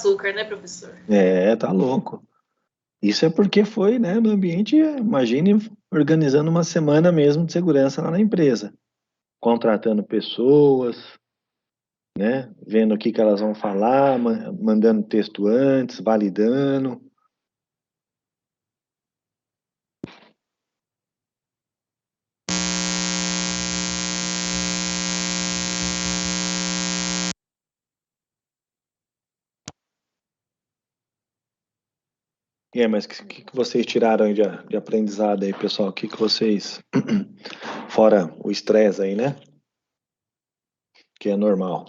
açúcar, né, professor? Tá louco. Isso é porque foi, né, no ambiente, imagine organizando uma semana mesmo de segurança lá na empresa, contratando pessoas, né, vendo o que elas vão falar, mandando texto antes, validando. Mas o que vocês tiraram aí de aprendizado aí, pessoal? O que vocês, fora o estresse aí, né? Que é normal.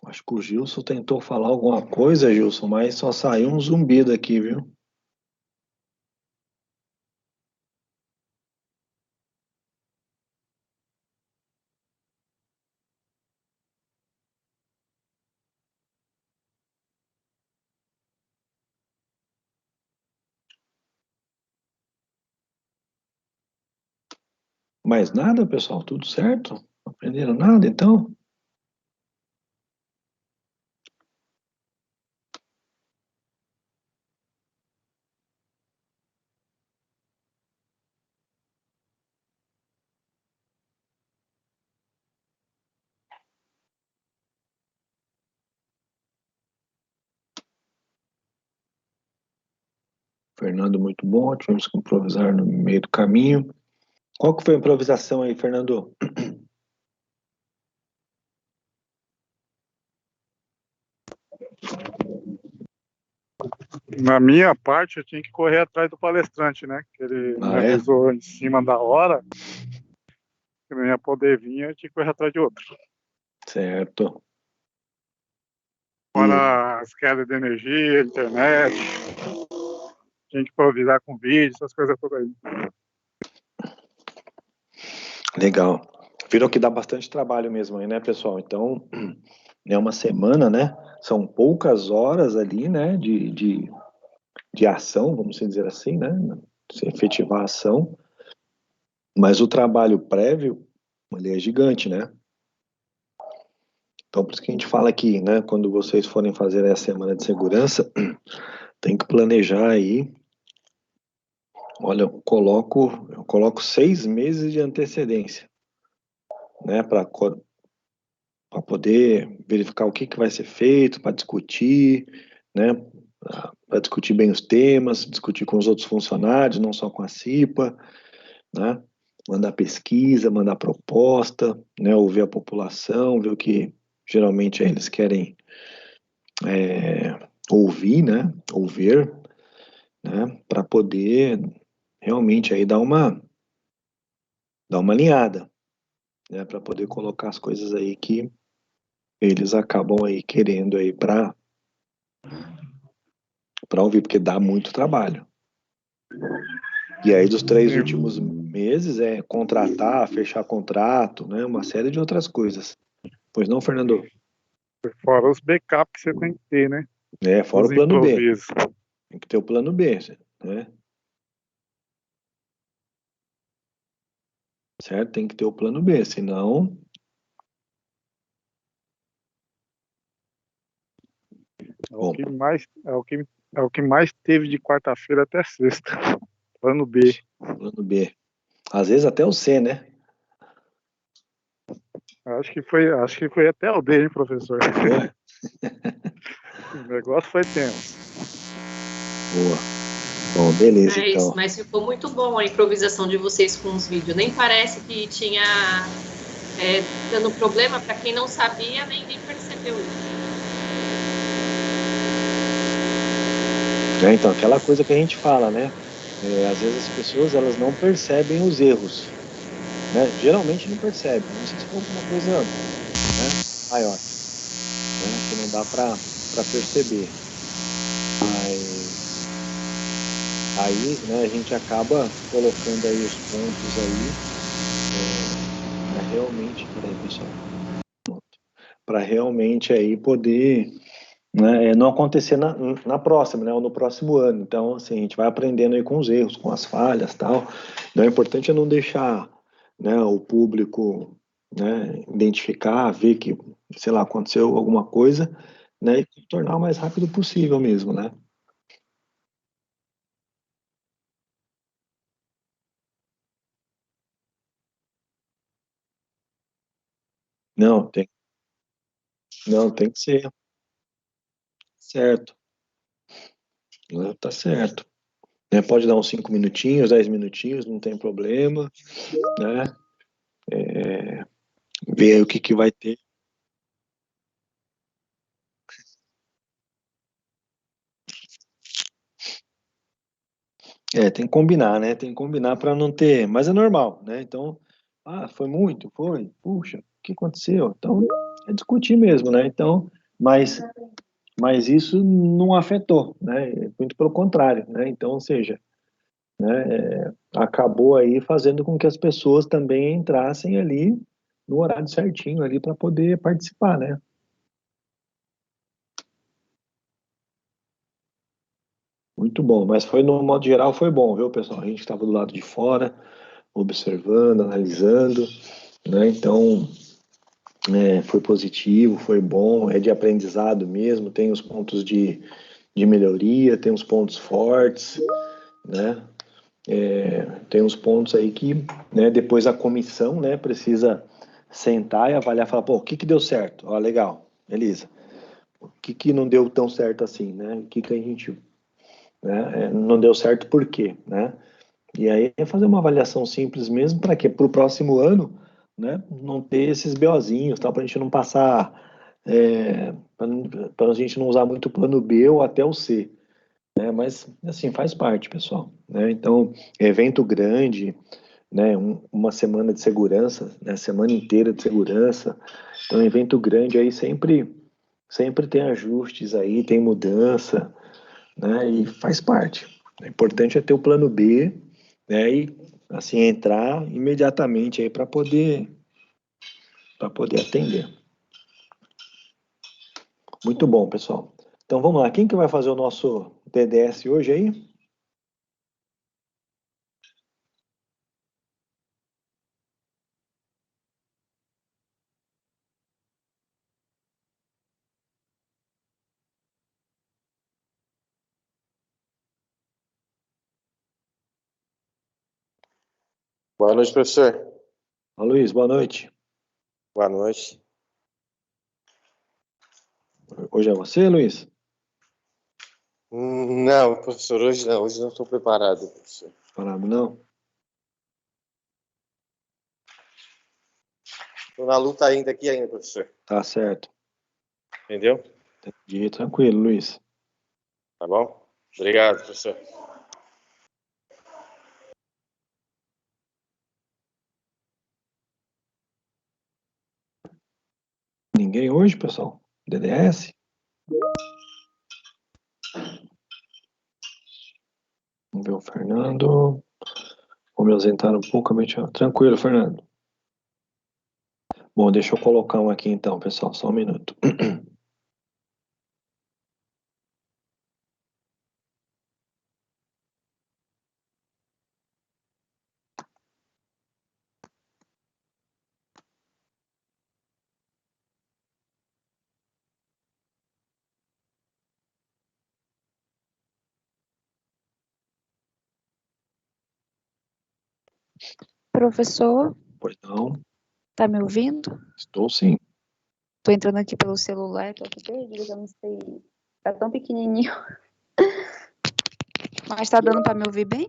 Acho que o Gilson tentou falar alguma coisa, Gilson, mas só saiu um zumbido aqui, viu? Mais nada, pessoal? Tudo certo? Não aprenderam nada, então? Fernando, muito bom. Tivemos que improvisar no meio do caminho. Qual que foi a improvisação aí, Fernando? Na minha parte, eu tinha que correr atrás do palestrante, né? Que ele me avisou em cima da hora que não ia poder vir, eu tinha que correr atrás de outro. Certo. Fora as quedas de energia, internet, tinha que improvisar com vídeo, essas coisas todas aí. Legal. Viram que dá bastante trabalho mesmo aí, né, pessoal? Então, é uma semana, né? São poucas horas ali, né, de ação, vamos dizer assim, né? Se efetivar a ação. Mas o trabalho prévio, ele é gigante, né? Então, por isso que a gente fala aqui, né? Quando vocês forem fazer a semana de segurança, tem que planejar aí. Olha, eu coloco 6 meses de antecedência, né? Para poder verificar o que vai ser feito, para discutir, né? Para discutir bem os temas, discutir com os outros funcionários, não só com a CIPA, né? Mandar pesquisa, mandar proposta, né? Ouvir a população, ver o que geralmente eles querem ouvir, né? Ouvir, né? Para poder realmente aí dar uma alinhada, né? Para poder colocar as coisas aí que eles acabam aí querendo aí para ouvir, porque dá muito trabalho. E aí, dos 3 últimos meses, é contratar, fechar contrato, né? Uma série de outras coisas. Pois não, Fernando? Fora os backups que você tem que ter, né? Fora o plano B. Tem que ter o plano B, né? Certo? Tem que ter o plano B, senão... É o que mais teve de quarta-feira até sexta. Plano B. Plano B. Às vezes até o C, né? Acho que foi até o D, hein, professor? O negócio foi tenso. Boa. Bom, beleza, então. Isso, mas ficou muito bom a improvisação de vocês com os vídeos. Nem parece que tinha dando problema. Para quem não sabia, ninguém percebeu isso. Então, aquela coisa que a gente fala, né? Às vezes as pessoas elas não percebem os erros, né? Geralmente não percebem. Não sei se for alguma coisa, né, maior, né, que não dá para perceber. Mas aí, né, a gente acaba colocando aí os pontos aí, realmente, peraí, pessoal, para realmente aí poder, né, não acontecer na próxima, né, ou no próximo ano. Então, assim, a gente vai aprendendo aí com os erros, com as falhas, tal. Então, o importante é não deixar, né, o público, né, identificar, ver que, sei lá, aconteceu alguma coisa, né, e tornar o mais rápido possível mesmo, né? Não, tem que ser certo, né, tá certo. Né, pode dar uns 5 minutinhos, 10 minutinhos, não tem problema, né? Ver aí o que que vai ter. Tem que combinar, né? Tem que combinar para não ter, mas é normal, né? Então, foi muito, foi, puxa, o que aconteceu? Então, é discutir mesmo, né? Então, mas, mas isso não afetou, né? Muito pelo contrário, né? Então, ou seja, né, acabou aí fazendo com que as pessoas também entrassem ali no horário certinho ali para poder participar, né? Muito bom, mas foi no modo geral foi bom, viu, pessoal? A gente estava do lado de fora, observando, analisando, né? Então, foi positivo, foi bom, é de aprendizado mesmo, tem os pontos de melhoria, tem os pontos fortes, né? Tem os pontos aí que, né, depois a comissão, né, precisa sentar e avaliar, falar, pô, o que que deu certo? Ó, legal, beleza. O que que não deu tão certo assim, né? O que que a gente, né, não deu certo por quê, né? E aí é fazer uma avaliação simples mesmo para que para o próximo ano, né, não ter esses BOzinhos, tá, para a gente não passar, para a gente não usar muito o plano B ou até o C, né, mas assim faz parte, pessoal, né? Então, evento grande, né, uma semana de segurança, né, semana inteira de segurança, então evento grande aí sempre tem ajustes aí, tem mudança, né, e faz parte. O importante é ter o plano B, né, e assim entrar imediatamente aí para poder atender. Muito bom, pessoal. Então vamos lá, quem que vai fazer o nosso DDS hoje aí? Boa noite, professor. Ô, Luiz, boa noite. Boa noite. Hoje é você, Luiz? Não, professor, hoje não estou preparado, professor. Parado não? Estou na luta ainda, professor. Tá certo. Entendeu? Entendi, tranquilo, Luiz. Tá bom? Obrigado, professor. Ninguém hoje, pessoal? DDS? Vamos ver o Fernando. Vou me ausentar um pouco. Tranquilo, Fernando. Bom, deixa eu colocar um aqui então, pessoal. Só um minuto. Professor, Pois não, tá me ouvindo? estou sim. Tô entrando aqui pelo celular, tô aqui perdida, eu não sei. Tá tão pequenininho. Mas tá dando para me ouvir bem?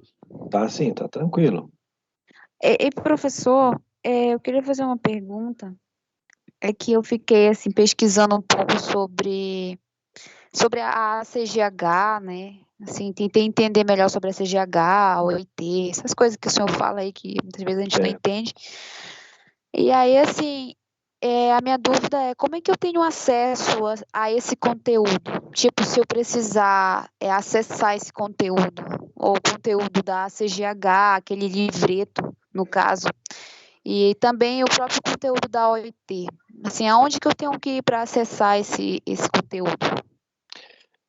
Tá sim, tá tranquilo. Professor, eu queria fazer uma pergunta. É que eu fiquei assim pesquisando um pouco sobre a CGH, né? Assim, tentei entender melhor sobre a CGH, a OIT, essas coisas que o senhor fala aí que muitas vezes a gente não entende. E aí, assim, a minha dúvida é como é que eu tenho acesso a esse conteúdo? Tipo, se eu precisar acessar esse conteúdo, ou o conteúdo da CGH, aquele livreto, no caso, e também o próprio conteúdo da OIT. Assim, aonde que eu tenho que ir para acessar esse conteúdo?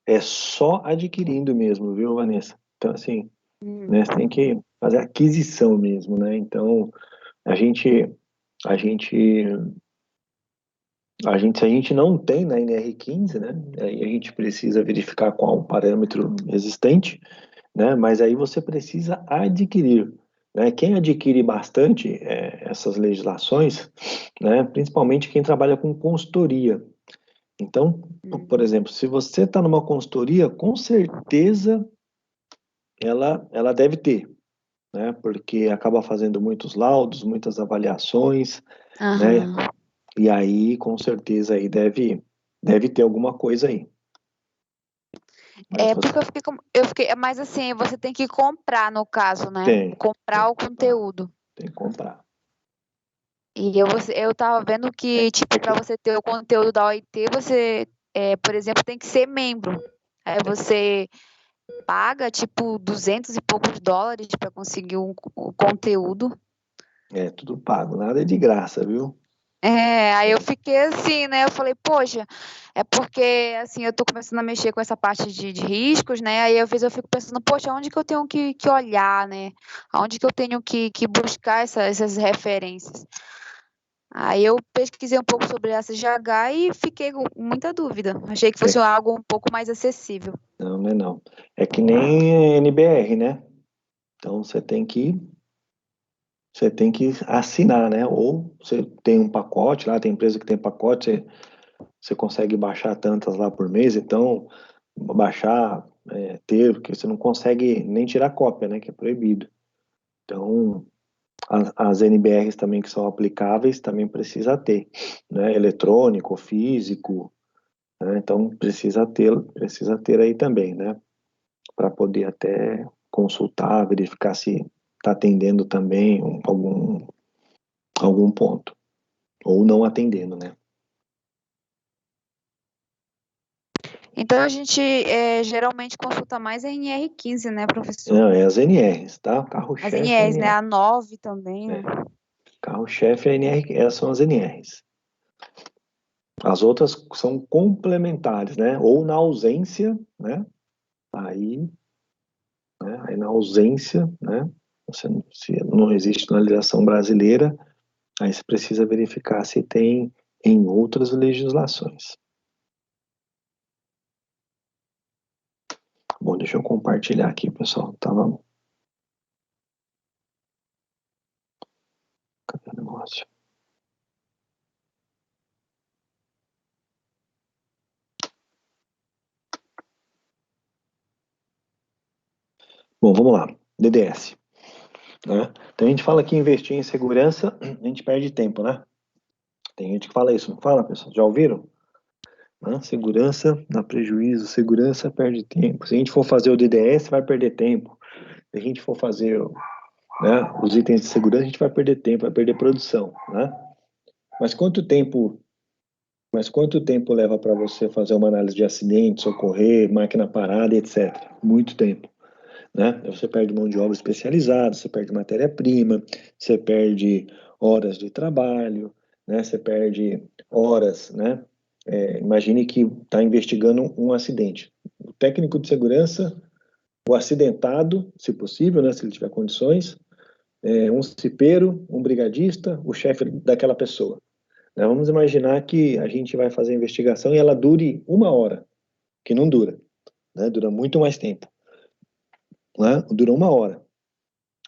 É só adquirindo mesmo, viu, Vanessa? Então, assim, né, você tem que fazer aquisição mesmo, né? Então, a gente, a gente, se a gente não tem na NR15, né? Aí a gente precisa verificar qual o parâmetro existente, né? Mas aí você precisa adquirir, né? Quem adquire bastante essas legislações, né? Principalmente quem trabalha com consultoria. Então, por exemplo, se você está numa consultoria, com certeza ela deve ter, né? Porque acaba fazendo muitos laudos, muitas avaliações, né? Aham. E aí, com certeza, aí deve ter alguma coisa aí. Mas É porque eu fiquei, mas assim, você tem que comprar no caso, né? Comprar o conteúdo. Tem que comprar. E eu tava vendo que, tipo, para você ter o conteúdo da OIT, você, por exemplo, tem que ser membro. Aí você paga, tipo, 200 e poucos dólares para conseguir o conteúdo. É tudo pago, nada é de graça, viu? Aí eu fiquei assim, né? Eu falei, poxa, é porque, assim, eu tô começando a mexer com essa parte de riscos, né? Aí às vezes eu fico pensando, poxa, onde que eu tenho que olhar, né? Aonde que eu tenho que buscar essas referências? Aí eu pesquisei um pouco sobre a CGH e fiquei com muita dúvida. Achei que fosse algo um pouco mais acessível. Não, não é não. É que nem NBR, né? Então você tem que assinar, né? Ou você tem um pacote lá, tem empresa que tem pacote, você consegue baixar tantas lá por mês, então baixar, ter, porque você não consegue nem tirar cópia, né? Que é proibido. Então, as NBRs também que são aplicáveis também precisa ter, né? Eletrônico, físico, né? Então precisa ter aí também, né? Para poder até consultar, verificar se está atendendo também algum ponto, ou não atendendo, né? Então a gente geralmente consulta mais a NR15, né, professor? Não, é as NRs, tá? As Carro-chefe é a NRs, né? NR. A 9 também, né? Carro-chefe é a NR, essas são as NRs. As outras são complementares, né? Ou na ausência, né? Aí na ausência, né? Se não existe na legislação brasileira, aí você precisa verificar se tem em outras legislações. Bom, deixa eu compartilhar aqui, pessoal. Cadê o negócio? Bom, vamos lá. DDS. Né? Então a gente fala que investir em segurança, a gente perde tempo, né? Tem gente que fala isso, não fala, pessoal? Já ouviram? Né? Segurança dá prejuízo, segurança perde tempo. Se a gente for fazer o DDS, vai perder tempo. Se a gente for fazer, né, os itens de segurança, a gente vai perder tempo, vai perder produção, né? Mas quanto tempo leva para você fazer uma análise de acidente, socorrer, máquina parada, etc? Muito tempo, né? Você perde mão de obra especializada, você perde matéria-prima, você perde horas de trabalho, né? Você perde horas, né? Imagine que está investigando um acidente. O técnico de segurança, o acidentado, se possível, né? Se ele tiver condições, um cipeiro, um brigadista, o chefe daquela pessoa. Né? Vamos imaginar que a gente vai fazer a investigação e ela dure 1 hora, que não dura, né? Dura muito mais tempo. Né? Dura 1 hora.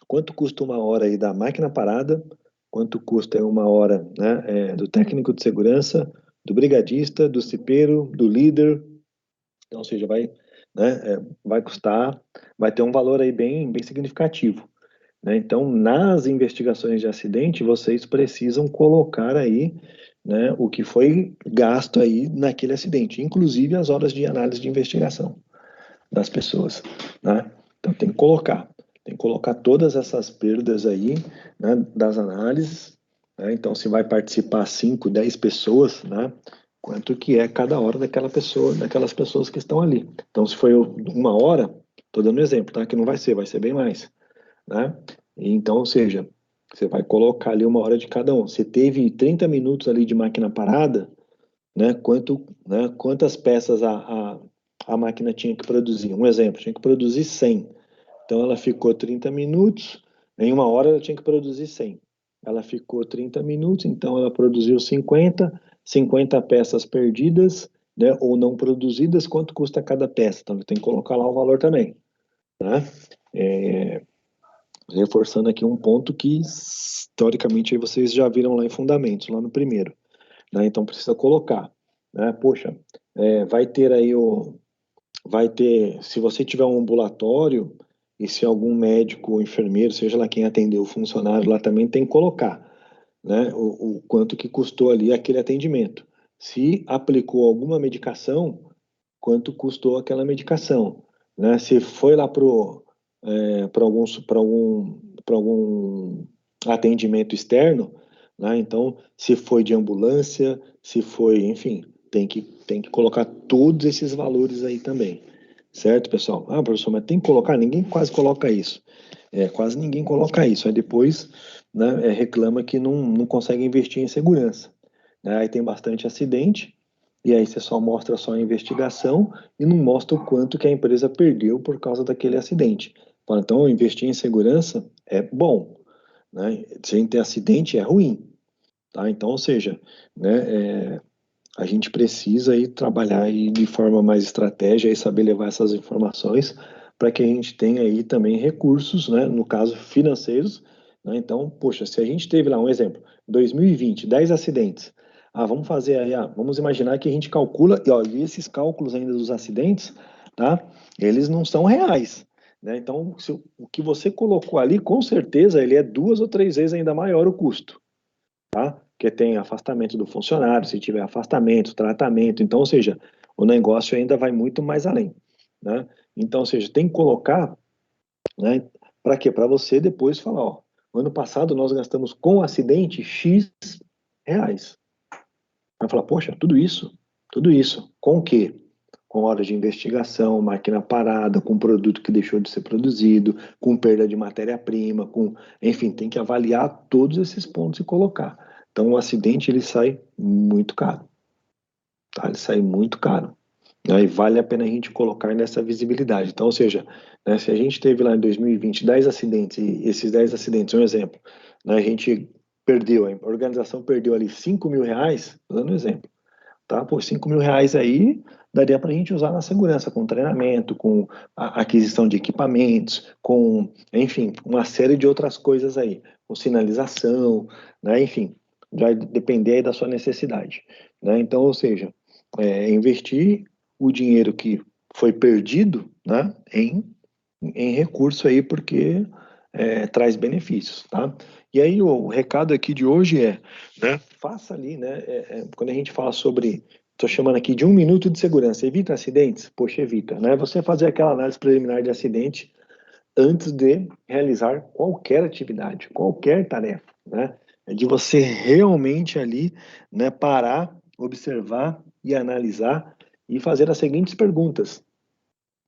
Quanto custa 1 hora aí da máquina parada? Quanto custa 1 hora, né, do técnico de segurança, do brigadista, do cipeiro, do líder? Então, ou seja, vai custar, vai ter um valor aí bem significativo. Né? Então, nas investigações de acidente, vocês precisam colocar aí, né, o que foi gasto aí naquele acidente, inclusive as horas de análise de investigação das pessoas. Né? Então, tem que colocar todas essas perdas aí, né, das análises. Né? Então, se vai participar 5, 10 pessoas, né, quanto que é cada hora daquelas pessoas que estão ali. Então, se foi 1 hora, estou dando um exemplo, tá? Que não vai ser bem mais. Né? Então, ou seja, Você vai colocar ali 1 hora de cada um. Você teve 30 minutos ali de máquina parada, né? Quantas peças a máquina tinha que produzir? Um exemplo, tinha que produzir 100. Então, ela ficou 30 minutos, em 1 hora ela tinha que produzir 100. Ela ficou 30 minutos, então ela produziu 50 peças perdidas, né, ou não produzidas, quanto custa cada peça? Então, tem que colocar lá o valor também, né? Reforçando aqui um ponto que, teoricamente, aí vocês já viram lá em Fundamentos, lá no primeiro, né? Então, precisa colocar, né? Poxa, vai ter, se você tiver um ambulatório, e se algum médico ou enfermeiro, seja lá quem atendeu o funcionário, lá também tem que colocar, né, o quanto que custou ali aquele atendimento. Se aplicou alguma medicação, quanto custou aquela medicação, né? Se foi lá para algum atendimento externo, né? Então, se foi de ambulância, se foi, enfim, tem que colocar todos esses valores aí também, certo, pessoal? Ah, professor, mas tem que colocar? Ninguém quase coloca isso. Quase ninguém coloca isso. Aí depois, né, reclama que não consegue investir em segurança, né? Aí tem bastante acidente, e aí você só mostra só a investigação e não mostra o quanto que a empresa perdeu por causa daquele acidente. Então, investir em segurança é bom, né? Sem ter acidente é ruim, tá? Então, ou seja, né, a gente precisa aí trabalhar aí de forma mais estratégia e saber levar essas informações para que a gente tenha aí também recursos, né, no caso financeiros, né? Então, poxa, se a gente teve lá um exemplo, 2020, 10 acidentes, vamos fazer aí, vamos imaginar que a gente calcula, e esses cálculos ainda dos acidentes, tá? Eles não são reais, né? Então, o que você colocou ali, com certeza, ele é 2 ou 3 vezes ainda maior o custo, tá? Porque tem afastamento do funcionário, se tiver afastamento, tratamento, então, ou seja, o negócio ainda vai muito mais além, né? Então, ou seja, tem que colocar, né? Para quê? Para você depois falar, ó, ano passado nós gastamos com acidente X reais. Vai falar, poxa, tudo isso, com o quê? Com horas de investigação, máquina parada, com produto que deixou de ser produzido, com perda de matéria-prima, enfim, tem que avaliar todos esses pontos e colocar. Então, o acidente, ele sai muito caro, tá? Ele sai muito caro, né? E vale a pena a gente colocar nessa visibilidade. Então, ou seja, né, se a gente teve lá em 2020 10 acidentes, e esses 10 acidentes, um exemplo, né, a gente perdeu, a organização perdeu ali 5 mil reais, dando um exemplo, tá? Por 5 mil reais aí, daria para a gente usar na segurança, com treinamento, com a aquisição de equipamentos, com, enfim, uma série de outras coisas aí, com sinalização, né? Enfim, vai depender aí da sua necessidade, né? Então, ou seja, investir o dinheiro que foi perdido, né, em recurso aí, porque traz benefícios, tá? E aí o recado aqui de hoje né, faça ali, né, quando a gente fala sobre, estou chamando aqui de 1 minuto de segurança, evita acidentes? Poxa, evita, né? Você fazer aquela análise preliminar de acidente antes de realizar qualquer atividade, qualquer tarefa, né? É de você realmente ali, né, parar, observar e analisar e fazer as seguintes perguntas,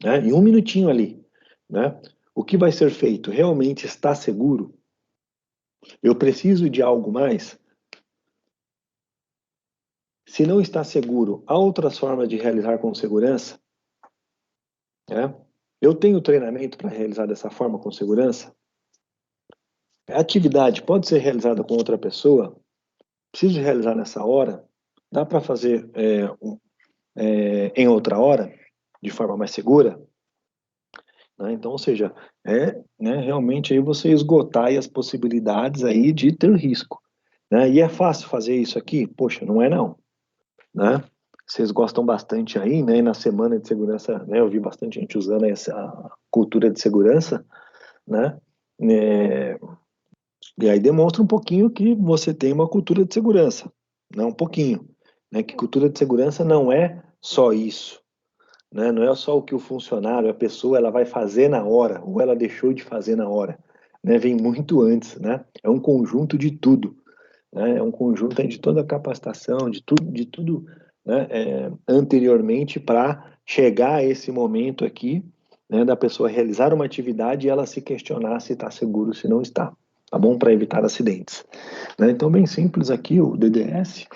né? Em 1 minutinho ali, né? O que vai ser feito realmente está seguro? Eu preciso de algo mais? Se não está seguro, há outras formas de realizar com segurança? Né? Eu tenho treinamento para realizar dessa forma com segurança? A atividade pode ser realizada com outra pessoa? Preciso realizar nessa hora? Dá para fazer em outra hora, de forma mais segura? Né? Então, ou seja, né, realmente aí você esgotar aí as possibilidades aí de ter risco. Né? E é fácil fazer isso aqui? Poxa, não é não. Né? Vocês gostam bastante aí, né? E na semana de segurança, né? Eu vi bastante gente usando essa cultura de segurança, né? E aí demonstra um pouquinho que você tem uma cultura de segurança, né? Um pouquinho, né? Que cultura de segurança não é só isso, né? Não é só o que o funcionário, a pessoa, ela vai fazer na hora ou ela deixou de fazer na hora, né? Vem muito antes, né? É um conjunto de tudo, né? É um conjunto aí de toda a capacitação, de tudo, né? Anteriormente para chegar a esse momento aqui, né? Da pessoa realizar uma atividade e ela se questionar se está seguro, se não está, tá bom? Para evitar acidentes, né? Então, bem simples aqui o DDS,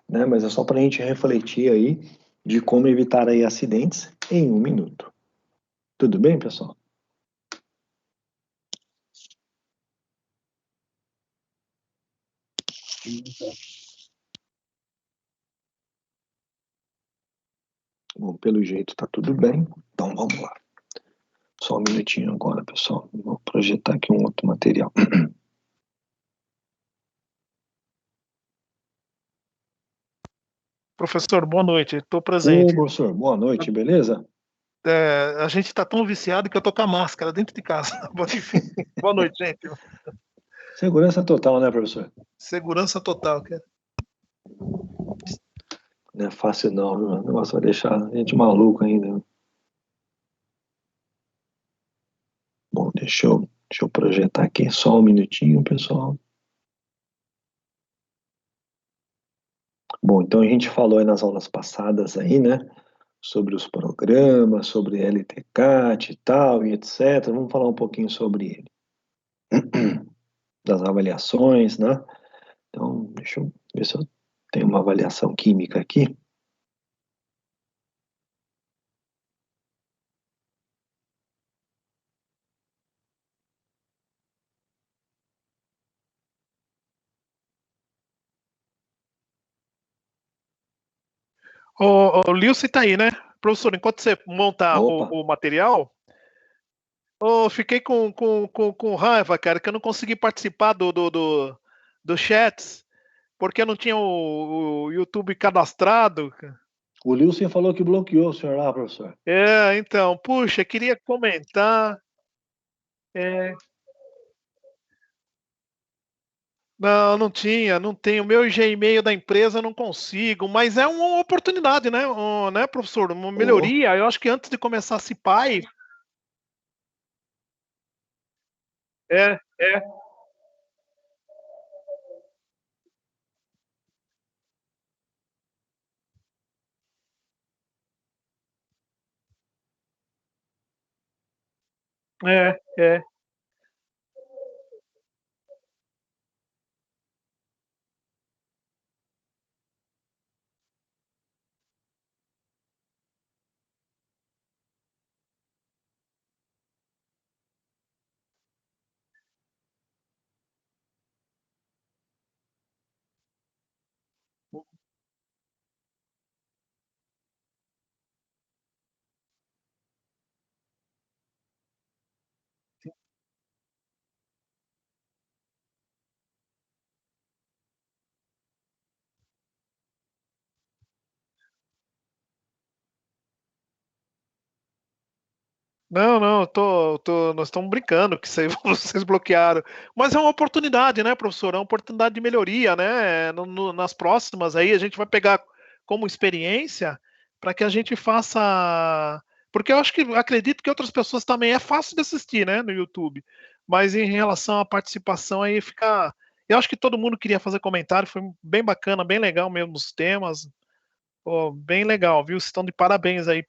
né? Mas é só para a gente refletir aí de como evitar aí acidentes em 1 minuto. Tudo bem, pessoal? Bom, pelo jeito tá tudo bem, então vamos lá. Só um minutinho agora, pessoal. Vou projetar aqui um outro material. Professor, boa noite, estou Ô, presente. professor, boa noite, beleza? A gente está tão viciado que eu tô com a máscara dentro de casa. Enfim, boa noite, gente. Segurança total, né, professor? Segurança total, cara. Não é fácil não, viu? O negócio vai deixar a gente maluco ainda. Bom, deixa eu projetar aqui só um minutinho, pessoal. Bom, então a gente falou aí nas aulas passadas aí, né? Sobre os programas, sobre LTCAT e tal, e etc. Vamos falar um pouquinho sobre ele. Das avaliações, né? Então, deixa eu ver se eu tenho uma avaliação química aqui. O Lilce tá aí, né? Professor, enquanto você monta Opa, o material, fiquei com raiva, cara, que eu não consegui participar do chats, porque eu não tinha o YouTube cadastrado. o Wilson falou que bloqueou o senhor lá, professor. Então, puxa, queria comentar. Não, não tinha, não tenho. O meu Gmail da empresa eu não consigo, mas é uma oportunidade, né, né, professor? Uma Oh, melhoria. Eu acho que antes de começar a CIPAI, é, é, é. Não, não, nós estamos brincando que isso aí vocês bloquearam. Mas é uma oportunidade, né, professor? É uma oportunidade de melhoria, né? Nas próximas aí a gente vai pegar como experiência para que a gente faça. Porque eu acho que acredito que outras pessoas também é fácil de assistir, né, no YouTube. Mas em relação à participação aí fica. Eu acho que todo mundo queria fazer comentário, foi bem bacana, bem legal mesmo os temas. Pô, bem legal, viu? Vocês estão de parabéns aí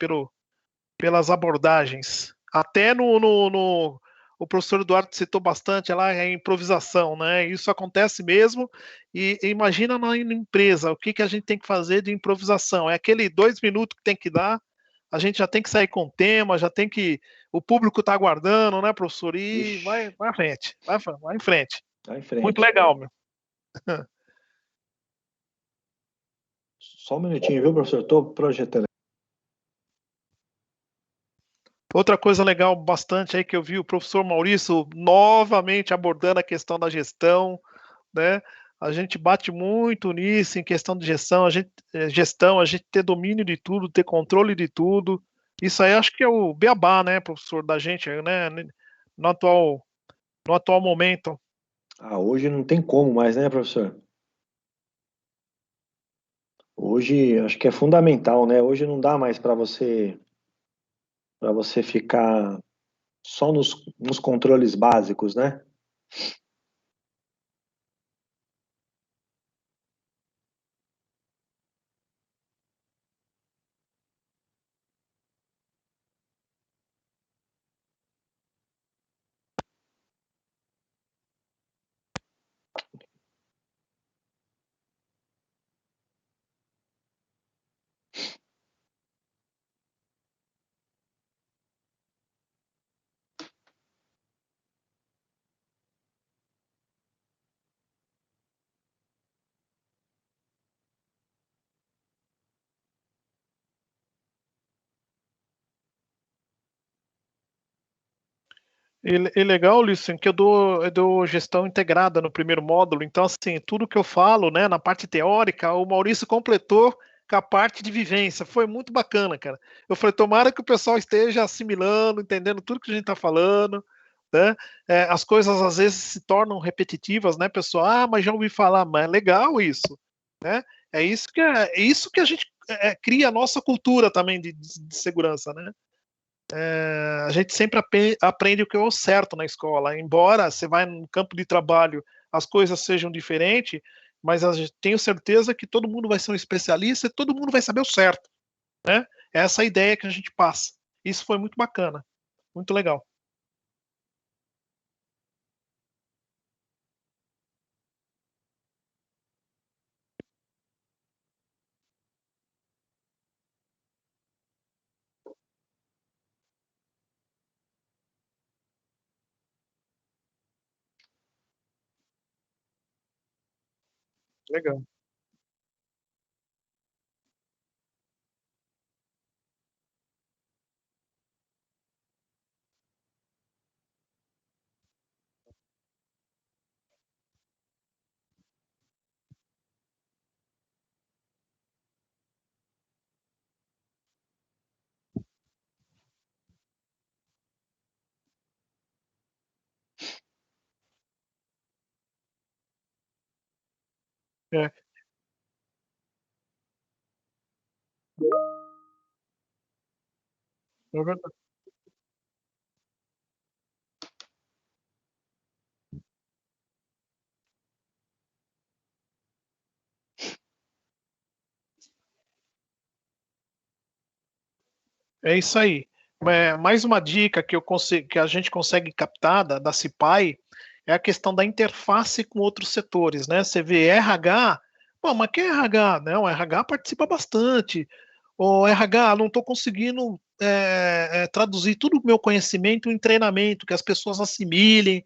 pelas abordagens. Até o professor Eduardo citou bastante lá a improvisação, né? Isso acontece mesmo. E imagina na empresa, o que a gente tem que fazer de improvisação? É aquele 2 minutos que tem que dar, a gente já tem que sair com o tema, já tem que. O público está aguardando, né, professor? E ixi, vai à frente, vai em frente. tá em Muito frente. legal, meu. Só um minutinho, viu, professor? Estou projetando. Outra coisa legal bastante aí que eu vi o professor Maurício novamente abordando a questão da gestão, né? A gente bate muito nisso em questão de gestão, a gente ter domínio de tudo, ter controle de tudo. Isso aí acho que é o beabá, né, professor, da gente, né, no atual, no atual momento. Ah, hoje não tem como mais, né, professor? Hoje acho que é fundamental, né? Hoje não dá mais para você ficar só nos controles básicos, né? E legal, Lúcio, que eu dou gestão integrada no primeiro módulo, então, assim, tudo que eu falo, né, na parte teórica, o Maurício completou com a parte de vivência, foi muito bacana, cara. Eu falei, tomara que o pessoal esteja assimilando, entendendo tudo que a gente está falando, né, as coisas às vezes se tornam repetitivas, né, pessoal, mas já ouvi falar, mas é legal isso, né, é isso que a gente cria a nossa cultura também de segurança, né. A gente sempre aprende o que é o certo na escola, embora você vai no campo de trabalho, as coisas sejam diferentes, mas tenho certeza que todo mundo vai ser um especialista e todo mundo vai saber o certo, né? Essa é a ideia que a gente passa. Isso foi muito bacana, muito legal. Legal. É, é verdade. É isso aí. Mais uma dica que a gente consegue captar da CIPAI é a questão da interface com outros setores, né? Você vê RH, pô, mas que é RH? Não, o RH participa bastante. O RH, não estou conseguindo traduzir todo o meu conhecimento em treinamento, que as pessoas assimilem,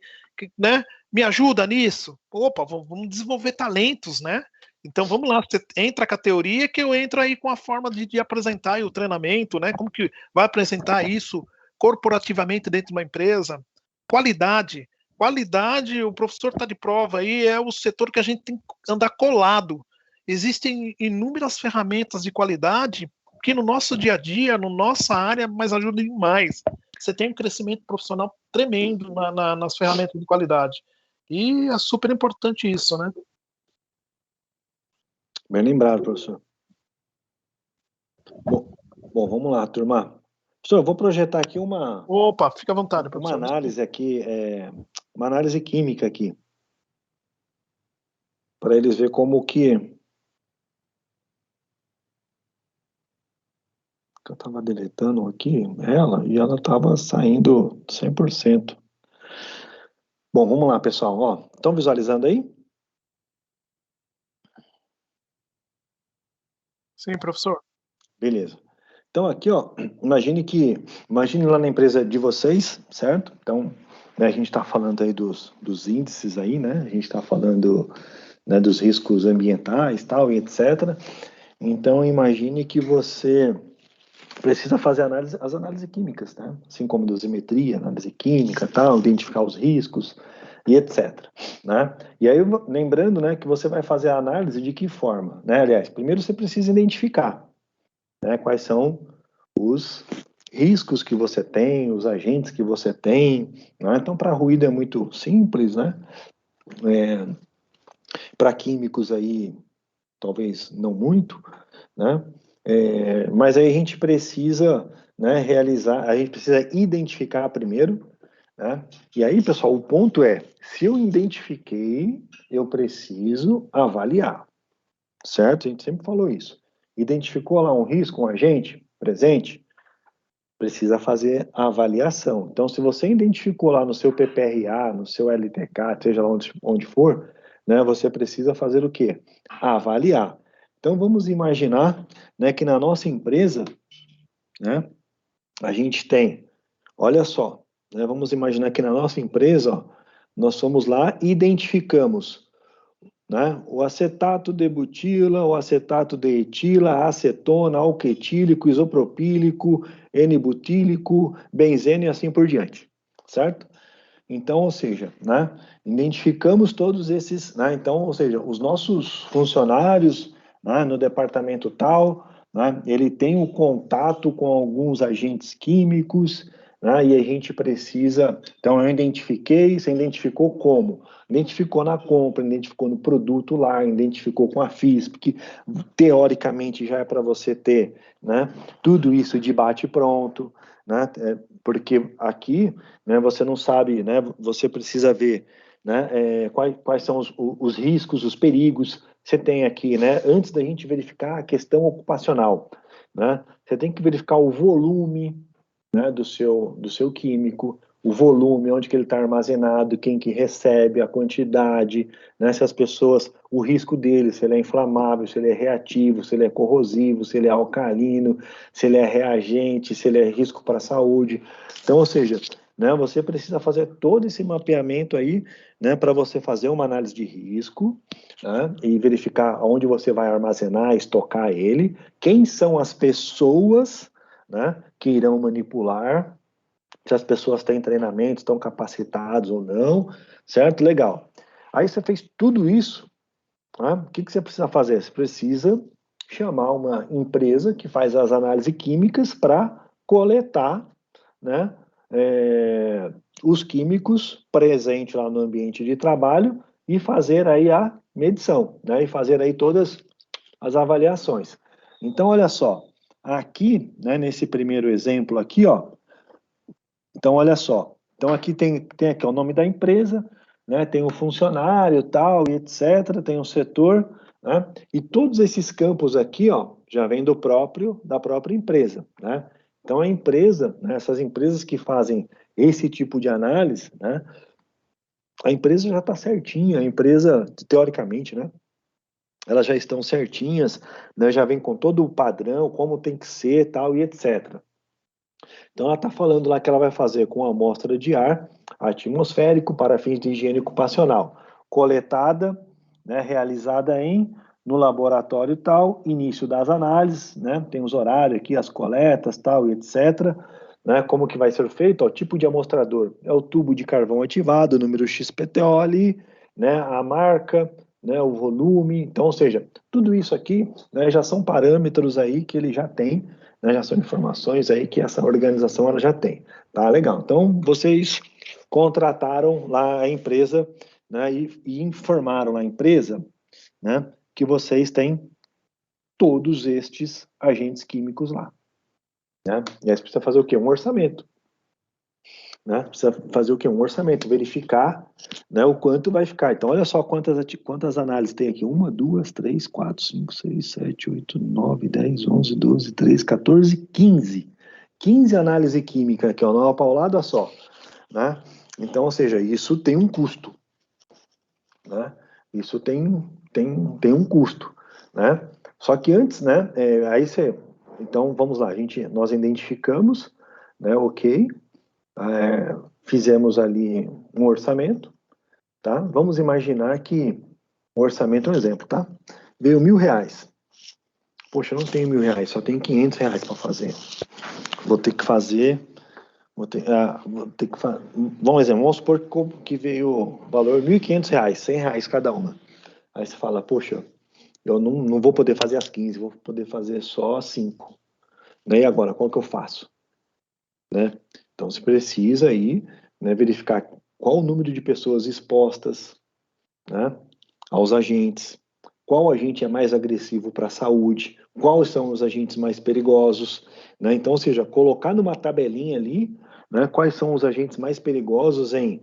né? Me ajuda nisso? Opa, vamos desenvolver talentos, né? Então vamos lá, você entra com a teoria que eu entro aí com a forma de apresentar o treinamento, né? Como que vai apresentar isso corporativamente dentro de uma empresa? Qualidade. Qualidade, o professor está de prova aí, é o setor que a gente tem que andar colado. Existem inúmeras ferramentas de qualidade que no nosso dia a dia, na nossa área, mas ajudam demais. Você tem um crescimento profissional tremendo nas ferramentas de qualidade. E é super importante isso, né? Bem lembrado, professor. Bom, vamos lá, turma. Professor, eu vou projetar aqui uma... Opa, fica à vontade, professor. Uma análise aqui, uma análise química aqui. Para eles verem como que... Eu estava deletando aqui ela e ela estava saindo 100%. Bom, vamos lá, pessoal. Ó, estão visualizando aí? Sim, professor. Beleza. Então aqui, ó, imagine lá na empresa de vocês, certo? Então, né, a gente está falando aí dos índices aí, né? A gente está falando, né, dos riscos ambientais, tal, e etc. Então, imagine que você precisa fazer as análises químicas, né? Assim como dosimetria, análise química, tal, identificar os riscos e etc, né? E aí, lembrando, né, que você vai fazer a análise de que forma, né? Aliás, primeiro você precisa identificar, né, quais são os riscos que você tem, os agentes que você tem, né? Então, para ruído é muito simples, né? Para químicos aí, talvez não muito, né? Mas aí a gente precisa, né, a gente precisa identificar primeiro, né? E aí, pessoal, o ponto é, se eu identifiquei, eu preciso avaliar, certo? A gente sempre falou isso. Identificou lá um risco, um agente presente, precisa fazer a avaliação. Então, se você identificou lá no seu PPRA, no seu LTK, seja lá onde for, né, você precisa fazer o quê? Avaliar. Então, vamos imaginar, né, que na nossa empresa, né, a gente tem, olha só, né, vamos imaginar que na nossa empresa, ó, nós fomos lá e identificamos, né, o acetato de butila, o acetato de etila, a acetona, álcool etílico, isopropílico, N-butílico, benzeno e assim por diante, certo? Então, ou seja, né, identificamos todos esses, né, então, ou seja, os nossos funcionários, né, no departamento tal, né, ele tem um contato com alguns agentes químicos, né, e a gente precisa, então eu identifiquei, você identificou como? Identificou na compra, identificou no produto lá, identificou com a FISP, que teoricamente já é para você ter, né, tudo isso de bate-pronto, né, porque aqui, né, você não sabe, né, você precisa ver, né, quais são os riscos, os perigos. Você tem aqui, né, antes da gente verificar a questão ocupacional, né, você tem que verificar o volume, né, do seu químico, o volume, onde que ele está armazenado, quem que recebe, a quantidade, né, se as pessoas, o risco dele, se ele é inflamável, se ele é reativo, se ele é corrosivo, se ele é alcalino, se ele é reagente, se ele é risco para a saúde. Então, ou seja, né, você precisa fazer todo esse mapeamento aí, né, para você fazer uma análise de risco, né, e verificar onde você vai armazenar, estocar ele, quem são as pessoas, né, que irão manipular, se as pessoas têm treinamento, estão capacitados ou não, certo? Legal. Aí você fez tudo isso, né? O que você precisa fazer? Você precisa chamar uma empresa que faz as análises químicas para coletar, né, os químicos presentes lá no ambiente de trabalho e fazer aí a medição, né, e fazer aí todas as avaliações. Então, olha só, aqui, né, nesse primeiro exemplo aqui, ó, então olha só, então aqui tem aqui o nome da empresa, né, tem o funcionário, tal, e etc, tem o setor, né, e todos esses campos aqui, ó, já vem da própria empresa, né. Então a empresa, né, essas empresas que fazem esse tipo de análise, né, a empresa já está certinha, a empresa, teoricamente, né, elas já estão certinhas, né, já vem com todo o padrão, como tem que ser, tal, e etc. Então ela está falando lá que ela vai fazer com amostra de ar atmosférico para fins de higiene ocupacional, coletada, né, realizada no laboratório tal, início das análises, né, tem os horários aqui, as coletas, tal, e etc. Né, como que vai ser feito? Ó, tipo de amostrador, é o tubo de carvão ativado, o número XPTO ali, né, a marca, né, o volume, então, ou seja, tudo isso aqui, né, já são parâmetros aí que ele já tem, né, já são informações aí que essa organização ela já tem, tá? Legal. Então, vocês contrataram lá a empresa, né, e informaram a empresa, né, que vocês têm todos estes agentes químicos lá, né? E aí você precisa fazer o quê? Um orçamento, né? Precisa fazer o quê? Um orçamento, verificar, né, o quanto vai ficar. Então, olha só quantas análises tem aqui. 1, 2, 3, 4, 5, 6, 7, 8, 9, 10, 11, 12, 13, 14, 15. 15 análises químicas aqui, ó, numa paulada só, né? Então, ou seja, isso tem um custo, né? Isso tem um custo, né? Só que antes, né, então, vamos lá, nós identificamos, né, ok, fizemos ali um orçamento, tá? Vamos imaginar que o orçamento é um exemplo, tá? Veio R$1.000. Poxa, eu não tenho R$1.000, só tenho R$500 para fazer. Vou ter que fazer, vamos supor que veio o valor R$1.500, R$100 cada uma. Aí você fala, poxa, eu não vou poder fazer as 15, vou poder fazer só 5. E agora, qual que eu faço? Né? Então, você precisa aí, né, verificar qual o número de pessoas expostas, né, aos agentes, qual agente é mais agressivo para a saúde, quais são os agentes mais perigosos, né? Então, ou seja, colocar numa tabelinha ali, né, quais são os agentes mais perigosos em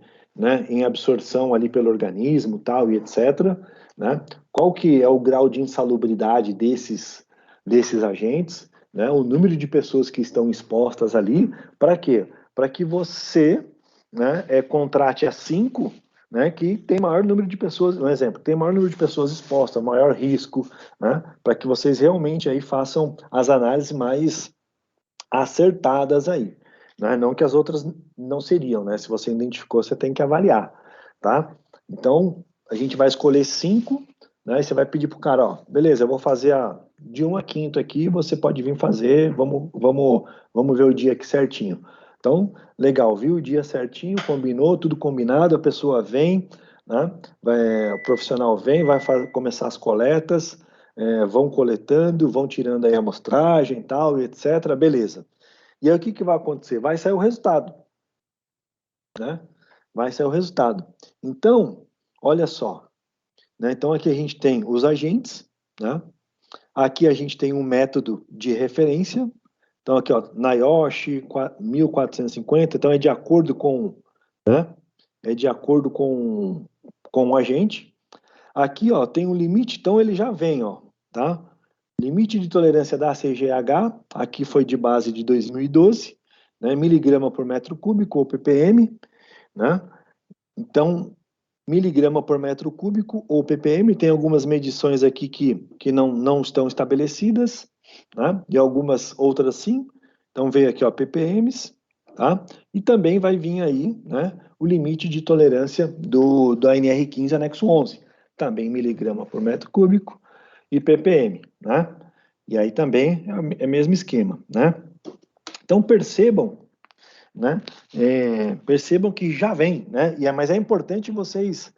absorção ali pelo organismo, tal, e etc., né? Qual que é o grau de insalubridade desses agentes, né? O número de pessoas que estão expostas ali, para quê? Para que você, né, contrate a 5, né, que tem maior número de pessoas, um exemplo, tem maior número de pessoas expostas, maior risco, né, para que vocês realmente aí façam as análises mais acertadas aí, né, não que as outras não seriam, né, se você identificou, você tem que avaliar, tá? Então, a gente vai escolher 5, né, e você vai pedir pro cara, ó, beleza, eu vou fazer de 1 a 5 aqui, você pode vir fazer, vamos ver o dia aqui certinho. Então, legal, viu o dia certinho, combinou, tudo combinado, a pessoa vem, né? O profissional vem, vai começar as coletas, vão coletando, vão tirando aí a amostragem e tal, etc. Beleza. E aí o que vai acontecer? Vai sair o resultado, né? Vai sair o resultado. Então, olha só, né? Então aqui a gente tem os agentes, né? Aqui a gente tem um método de referência. Então aqui, ó, NIOSH 1450, então é de acordo com, né? É de acordo com o agente. Aqui, ó, tem um limite, então ele já vem, ó, tá? Limite de tolerância da ACGH, aqui foi de base de 2012, né? Miligrama por metro cúbico, ou ppm, né? Então, miligrama por metro cúbico, ou ppm, tem algumas medições aqui que não estão estabelecidas, né? E algumas outras sim. Então, veio aqui, ó, ppms, tá? E também vai vir aí, né, o limite de tolerância do ANR15 anexo 11, também miligrama por metro cúbico e ppm, né? E aí também é o mesmo esquema, né? Então, percebam, né? Percebam que já vem, né? Mas é importante vocês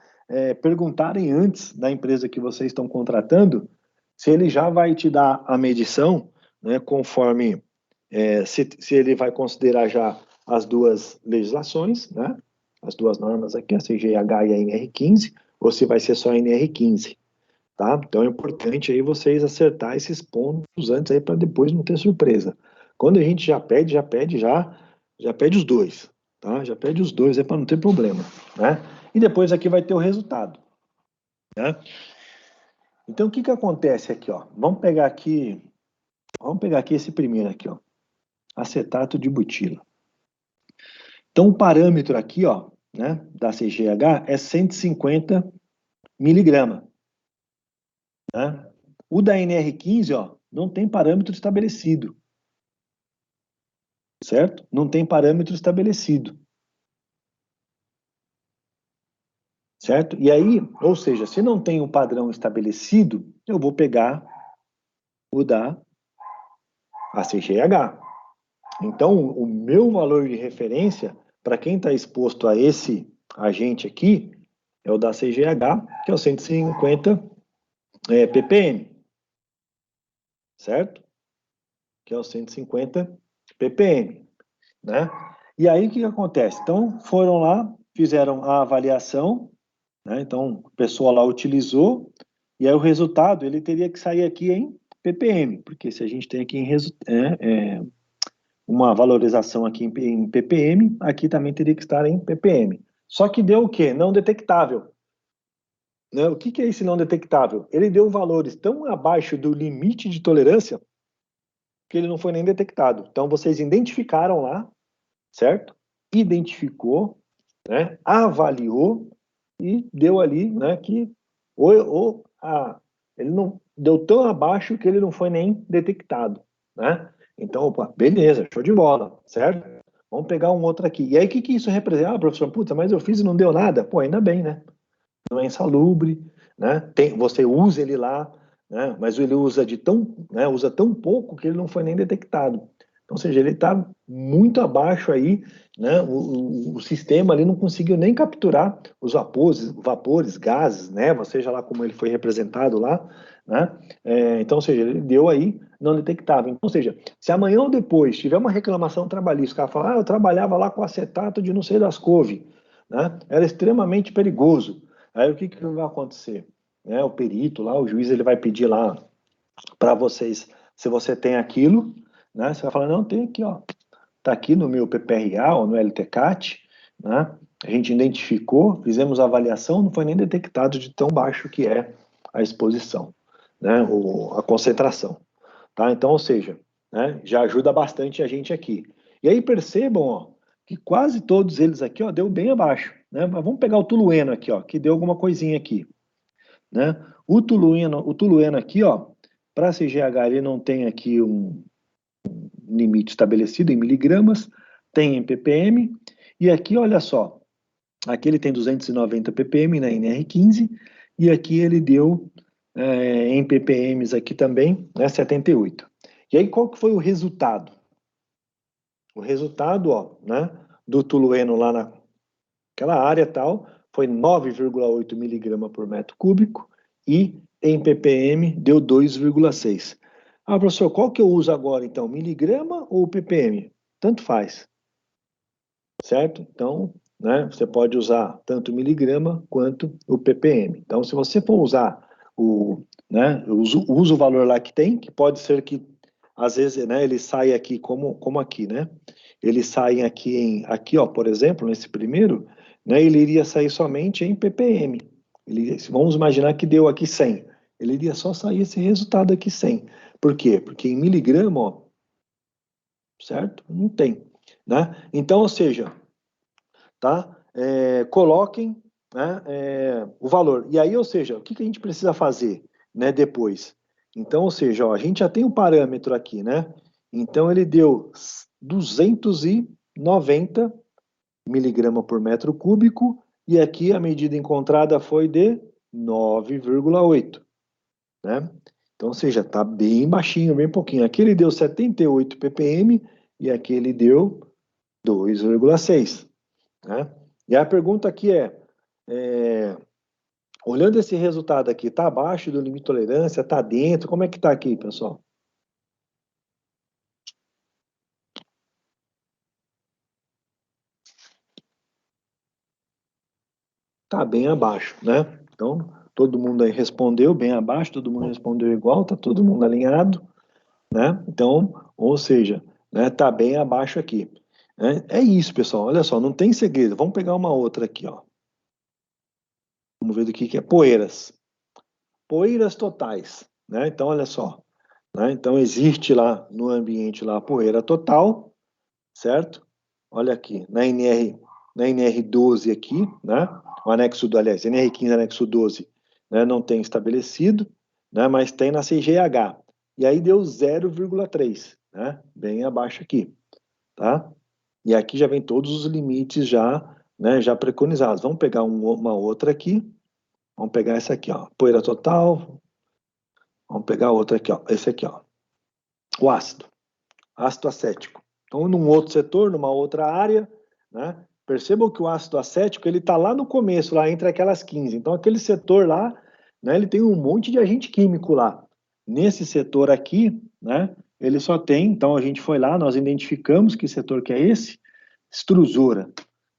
perguntarem antes da empresa que vocês estão contratando se ele já vai te dar a medição, né? Conforme se ele vai considerar já as duas legislações, né? As duas normas aqui, a CGH e a NR15, ou se vai ser só a NR15, tá? Então é importante aí vocês acertar esses pontos antes aí para depois não ter surpresa. Quando a gente já pede os dois, tá? Já pede os dois aí para não ter problema, né? E depois aqui vai ter o resultado, né? Então o que acontece aqui, ó? Vamos pegar aqui esse primeiro aqui, ó. Acetato de butila. Então o parâmetro aqui, ó, né, da CGH é 150 miligrama, né? O da NR15, ó, não tem parâmetro estabelecido, certo? Não tem parâmetro estabelecido, certo? E aí, ou seja, se não tem um padrão estabelecido, eu vou pegar o da ACGH. Então, o meu valor de referência, para quem está exposto a esse agente aqui, é o da CGH, que é o 150 ppm, certo? Que é o 150 ppm, né? E aí, o que acontece? Então, foram lá, fizeram a avaliação, né? Então, a pessoa lá utilizou, e aí o resultado, ele teria que sair aqui em ppm, porque se a gente tem aqui uma valorização aqui em ppm, aqui também teria que estar em ppm. Só que deu o quê? Não detectável. Né? O que é esse não detectável? Ele deu valores tão abaixo do limite de tolerância que ele não foi nem detectado. Então, vocês identificaram lá, certo? Identificou, né? Avaliou e deu ali, né, que ele não deu tão abaixo que ele não foi nem detectado, né? Então, opa, beleza, show de bola, certo? Vamos pegar um outro aqui. E aí, o que isso representa? Ah, professor, puta, mas eu fiz e não deu nada. Pô, ainda bem, né? Não é insalubre, né? Você usa ele lá, né? Mas ele usa usa tão pouco que ele não foi nem detectado. Então, ou seja, ele está muito abaixo aí, né? O sistema ali não conseguiu nem capturar os vapores, gases, né? Seja lá como ele foi representado lá, né? Então, ou seja, ele deu aí não detectável. Então, ou seja, se amanhã ou depois tiver uma reclamação trabalhista, o cara fala, eu trabalhava lá com acetato de não sei das couve, né? Era extremamente perigoso. Aí o que vai acontecer? O perito lá, o juiz, ele vai pedir lá para vocês, se você tem aquilo, né? Você vai falar, não, tem aqui, ó. Tá aqui no meu PPRA ou no LTCAT, né? A gente identificou, fizemos a avaliação, não foi nem detectado de tão baixo que é a exposição, né? A concentração, tá? Então, ou seja, né? Já ajuda bastante a gente aqui. E aí percebam, ó, que quase todos eles aqui, ó, deu bem abaixo, né? Mas vamos pegar o tolueno aqui, ó, que deu alguma coisinha aqui, né? O tolueno aqui, ó, para CGH ele não tem aqui um limite estabelecido em miligramas, tem em ppm, e aqui, olha só, aqui ele tem 290 ppm na NR15, e aqui ele deu em ppms aqui também, né, 78. E aí, qual que foi o resultado? o resultado, ó, né, do tolueno lá naquela área tal, foi 9,8 miligrama por metro cúbico e em ppm deu 2,6. Ah, professor, qual que eu uso agora então, miligrama ou ppm? Tanto faz, certo? Então, né, você pode usar tanto o miligrama quanto o ppm. Então, se você for usar né, usa o valor lá que tem, que pode ser que às vezes, né, ele sai aqui como aqui, né? Eles saem aqui, ó, por exemplo, nesse primeiro, né, ele iria sair somente em ppm. Vamos imaginar que deu aqui 100. Ele iria só sair esse resultado aqui 100. Por quê? Porque em miligrama, ó, certo? Não tem, né? Então, ou seja, tá? Coloquem, né, o valor. E aí, ou seja, o que a gente precisa fazer, né, depois? Então, ou seja, ó, a gente já tem um parâmetro aqui, né? Então, ele deu 290 miligrama por metro cúbico, e aqui a medida encontrada foi de 9,8, né? Então, ou seja, tá bem baixinho, bem pouquinho. Aqui ele deu 78 ppm e aqui ele deu 2,6, né? E a pergunta aqui olhando esse resultado aqui, está abaixo do limite de tolerância, está dentro, como é que está aqui, pessoal? Está bem abaixo, né? Então, todo mundo aí respondeu bem abaixo, todo mundo respondeu igual, está todo mundo alinhado, né? Então, ou seja, né, tá bem abaixo aqui. Né? É isso, pessoal, olha só, não tem segredo. Vamos pegar uma outra aqui, ó. Vamos ver do que é poeiras. Poeiras totais, né? Então, olha só, né? Então, existe lá no ambiente lá a poeira total, certo? Olha aqui, na NR12 aqui, né? O anexo do, aliás, NR15, anexo 12, né? Não tem estabelecido, né? Mas tem na CGH. E aí deu 0,3, né? Bem abaixo aqui, tá? E aqui já vem todos os limites já, né? Já preconizados. Vamos pegar uma outra aqui. Vamos pegar essa aqui, ó. Poeira total. Vamos pegar outra aqui, ó. Esse aqui, ó. O ácido acético. Então, num outro setor, numa outra área, né? Percebam que o ácido acético, ele está lá no começo, lá entre aquelas 15. Então, aquele setor lá, né, ele tem um monte de agente químico lá. Nesse setor aqui, né, ele só tem, então a gente foi lá, nós identificamos que setor que é esse? Extrusora,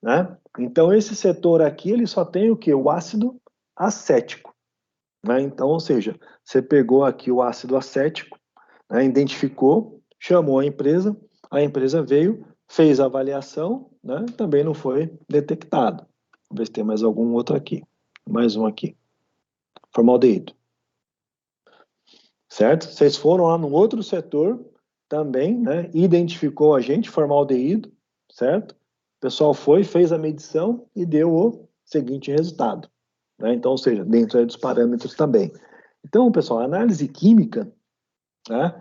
né? Então, esse setor aqui, ele só tem o quê? O ácido acético, né? Então, ou seja, você pegou aqui o ácido acético, né, identificou, chamou a empresa veio, fez a avaliação, né, também não foi detectado. Vamos ver se tem mais algum outro aqui. Mais um aqui. Formaldeído. Certo? Vocês foram lá no outro setor também, né, identificou a gente, formaldeído, certo? O pessoal foi, fez a medição e deu o seguinte resultado. Né? Então, ou seja, dentro aí dos parâmetros também. Então, pessoal, a análise química, né,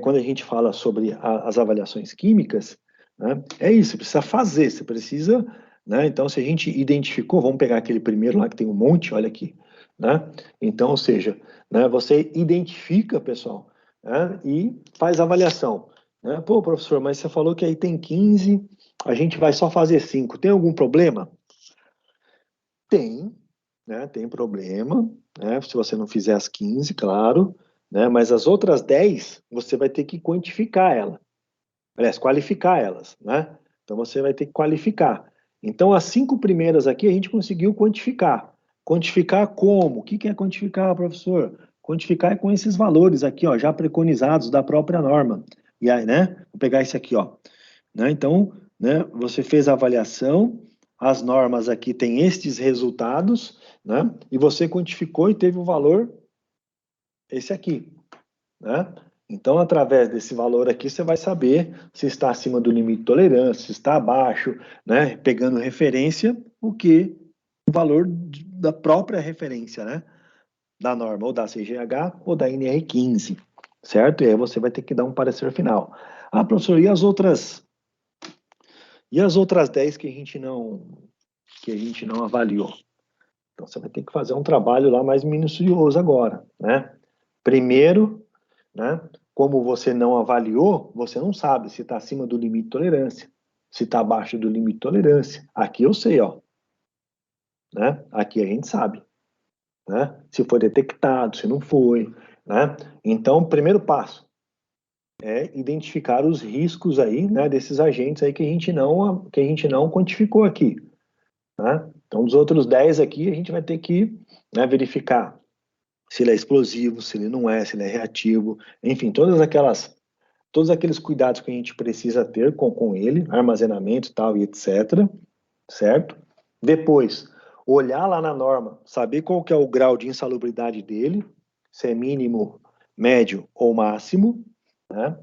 quando a gente fala sobre as avaliações químicas, né, é isso, você precisa fazer, você precisa, né, então se a gente identificou, vamos pegar aquele primeiro lá que tem um monte, olha aqui, né, então, ou seja, né, você identifica, pessoal, né, e faz a avaliação, né, pô, professor, mas você falou que aí tem 15, a gente vai só fazer 5, tem algum problema? Tem, né, tem problema, né, se você não fizer as 15, claro, né, mas as outras 10, você vai ter que quantificar ela. Aliás, qualificar elas, né? Então, você vai ter que qualificar. Então, as 5 primeiras aqui, a gente conseguiu quantificar. Quantificar como? O que é quantificar, professor? Quantificar é com esses valores aqui, ó, já preconizados da própria norma. E aí, né? Vou pegar esse aqui, ó. Né? Então, né, você fez a avaliação, as normas aqui têm estes resultados, né? E você quantificou e teve o valor esse aqui, né? Então, através desse valor aqui, você vai saber se está acima do limite de tolerância, se está abaixo, né? Pegando referência, o valor da própria referência, né? Da norma, ou da CGH, ou da NR15, certo? E aí você vai ter que dar um parecer final. Ah, professor, e as outras 10 que a gente não avaliou? Então, você vai ter que fazer um trabalho lá mais minucioso agora, né? Primeiro, né, como você não avaliou, você não sabe se está acima do limite de tolerância, se está abaixo do limite de tolerância. Aqui eu sei, ó. Né? Aqui a gente sabe. Né? Se foi detectado, se não foi. Né? Então, o primeiro passo é identificar os riscos aí, né, desses agentes aí que a gente não quantificou aqui. Né? Então, dos outros 10 aqui, a gente vai ter que, né, verificar se ele é explosivo, se ele não é, se ele é reativo, enfim, todos aqueles cuidados que a gente precisa ter com ele, armazenamento e tal, e etc. Certo? Depois, olhar lá na norma, saber qual que é o grau de insalubridade dele, se é mínimo, médio ou máximo, né?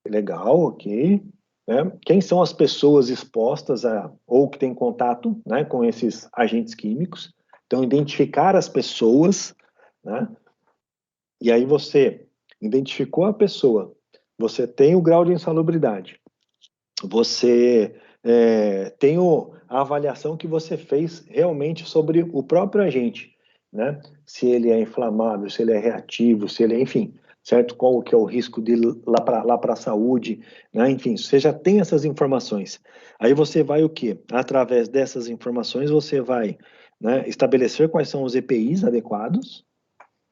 Legal, ok. Né? Quem são as pessoas expostas ou que têm contato, né, com esses agentes químicos? Então, identificar as pessoas, né? E aí você identificou a pessoa, você tem o grau de insalubridade, você tem a avaliação que você fez realmente sobre o próprio agente, né? Se ele é inflamável, se ele é reativo, se ele é, enfim, certo? Qual que é o risco dele lá para a saúde, né? Enfim, você já tem essas informações. Aí você vai o quê? Através dessas informações, você vai, né, estabelecer quais são os EPIs adequados,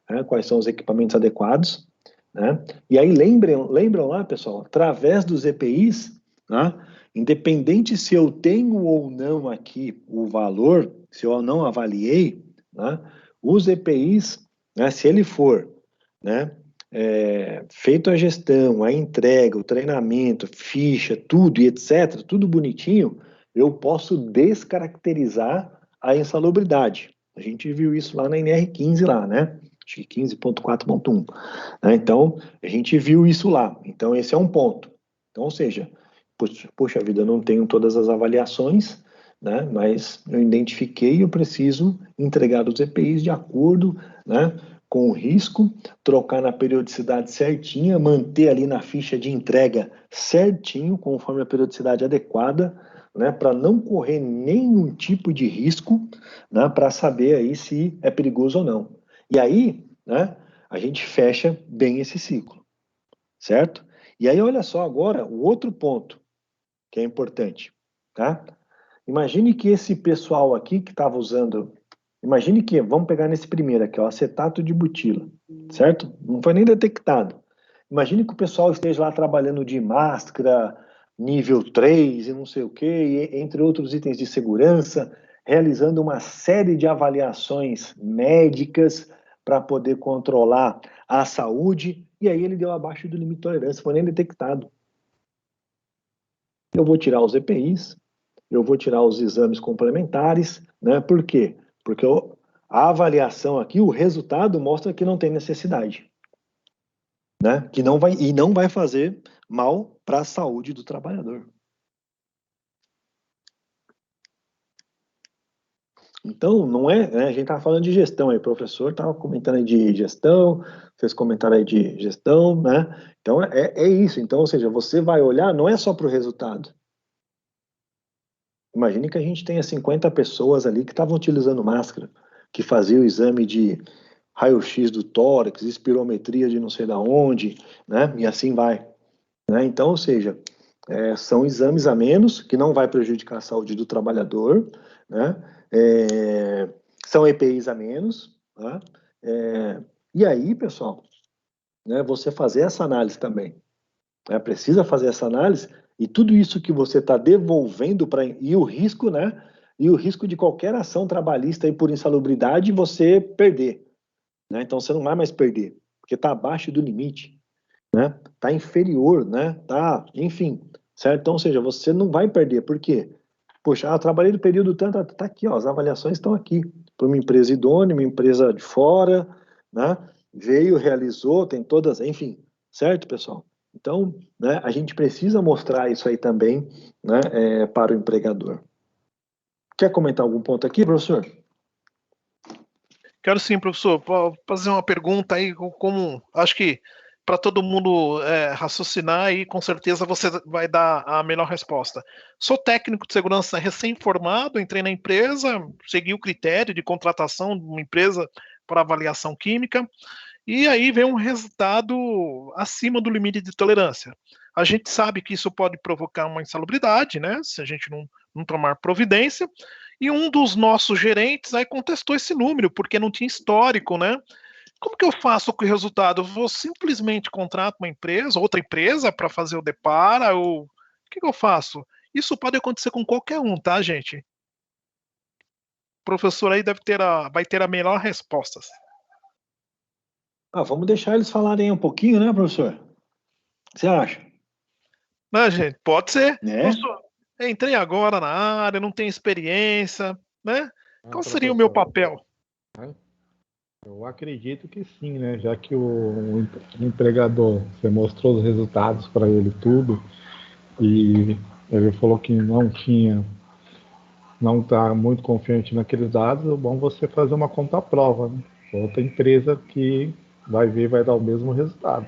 né? Quais são os equipamentos adequados, né? E aí lembram lá, pessoal, através dos EPIs, né? Independente se eu tenho ou não aqui o valor, se eu não avaliei, né? Os EPIs, né, se ele for, né, feito a gestão, a entrega, o treinamento, ficha, tudo e etc., tudo bonitinho, eu posso descaracterizar a insalubridade. A gente viu isso lá na NR15 lá, né? Acho que 15.4.1. Né? Então, a gente viu isso lá. Então, esse é um ponto. Então, ou seja, poxa vida, eu não tenho todas as avaliações, né? Mas eu identifiquei e eu preciso entregar os EPIs de acordo, né, com o risco, trocar na periodicidade certinha, manter ali na ficha de entrega certinho, conforme a periodicidade adequada, né, para não correr nenhum tipo de risco, né, para saber aí se é perigoso ou não. E aí, né, a gente fecha bem esse ciclo, certo? E aí, olha só agora o outro ponto que é importante, tá? Imagine que esse pessoal aqui que estava usando, imagine que, vamos pegar nesse primeiro aqui, ó, acetato de butila, certo? Não foi nem detectado. Imagine que o pessoal esteja lá trabalhando de máscara, nível 3 e não sei o quê, entre outros itens de segurança, realizando uma série de avaliações médicas para poder controlar a saúde, e aí ele deu abaixo do limite de tolerância, foi nem detectado. Eu vou tirar os EPIs, eu vou tirar os exames complementares, né? Por quê? Porque a avaliação aqui, o resultado mostra que não tem necessidade, né? Que não vai fazer mal para a saúde do trabalhador. Então, não é, né, a gente estava falando de gestão aí, o professor estava comentando aí de gestão, fez comentário aí de gestão, né? Então, é isso. Então, ou seja, você vai olhar, não é só para o resultado. Imagine que a gente tenha 50 pessoas ali que estavam utilizando máscara, que faziam o exame de raio-x do tórax, espirometria de não sei da onde, né? E assim vai. Né? Então, ou seja, são exames a menos, que não vai prejudicar a saúde do trabalhador, né? São EPIs a menos, tá? E aí, pessoal, né, você fazer essa análise também. Né? Precisa fazer essa análise e tudo isso que você está devolvendo e o risco, né? E o risco de qualquer ação trabalhista aí por insalubridade você perder. Né? Então você não vai mais perder, porque está abaixo do limite, né? Está inferior, né? Tá, enfim, certo? Então, ou seja, você não vai perder, por quê? Poxa, eu trabalhei no período tanto, tá aqui, ó, as avaliações estão aqui, para uma empresa idônea, uma empresa de fora, né? Veio, realizou, tem todas, enfim, certo, pessoal? Então, né, a gente precisa mostrar isso aí também, né, para o empregador. Quer comentar algum ponto aqui, professor? Quero sim, professor. Fazer uma pergunta aí, como acho que para todo mundo raciocinar e com certeza você vai dar a melhor resposta. Sou técnico de segurança recém-formado, entrei na empresa, segui o critério de contratação de uma empresa para avaliação química e aí vem um resultado acima do limite de tolerância. A gente sabe que isso pode provocar uma insalubridade, né, se a gente não tomar providência, e um dos nossos gerentes aí contestou esse número, porque não tinha histórico, né? Como que eu faço com o resultado? Eu vou simplesmente contrato uma empresa, outra empresa, para fazer o depara, ou o que eu faço? Isso pode acontecer com qualquer um, tá, gente? O professor aí vai ter a melhor resposta. Vamos deixar eles falarem um pouquinho, né, professor? O que você acha? Né, gente? Pode ser. É? Professor, entrei agora na área, não tenho experiência, né? Qual seria o professor, meu papel? Eu acredito que sim, né? Já que o empregador, você mostrou os resultados para ele tudo, e ele falou que não está muito confiante naqueles dados, é bom você fazer uma conta-prova, né? Outra empresa que vai ver, vai dar o mesmo resultado.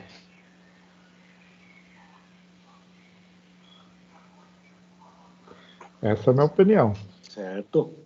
Essa é a minha opinião. Certo.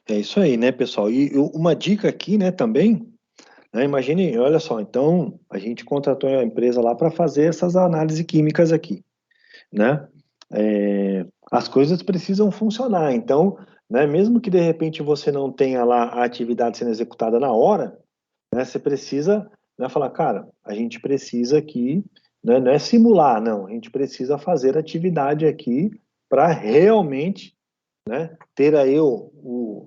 É isso aí, né, pessoal? E uma dica aqui, né, também, né, imagine, olha só, então a gente contratou a empresa lá para fazer essas análises químicas aqui, né? As coisas precisam funcionar, então, né, mesmo que de repente você não tenha lá a atividade sendo executada na hora, né, você precisa, né, falar, cara, a gente precisa aqui, né, não é simular, não, a gente precisa fazer atividade aqui para realmente, né, ter aí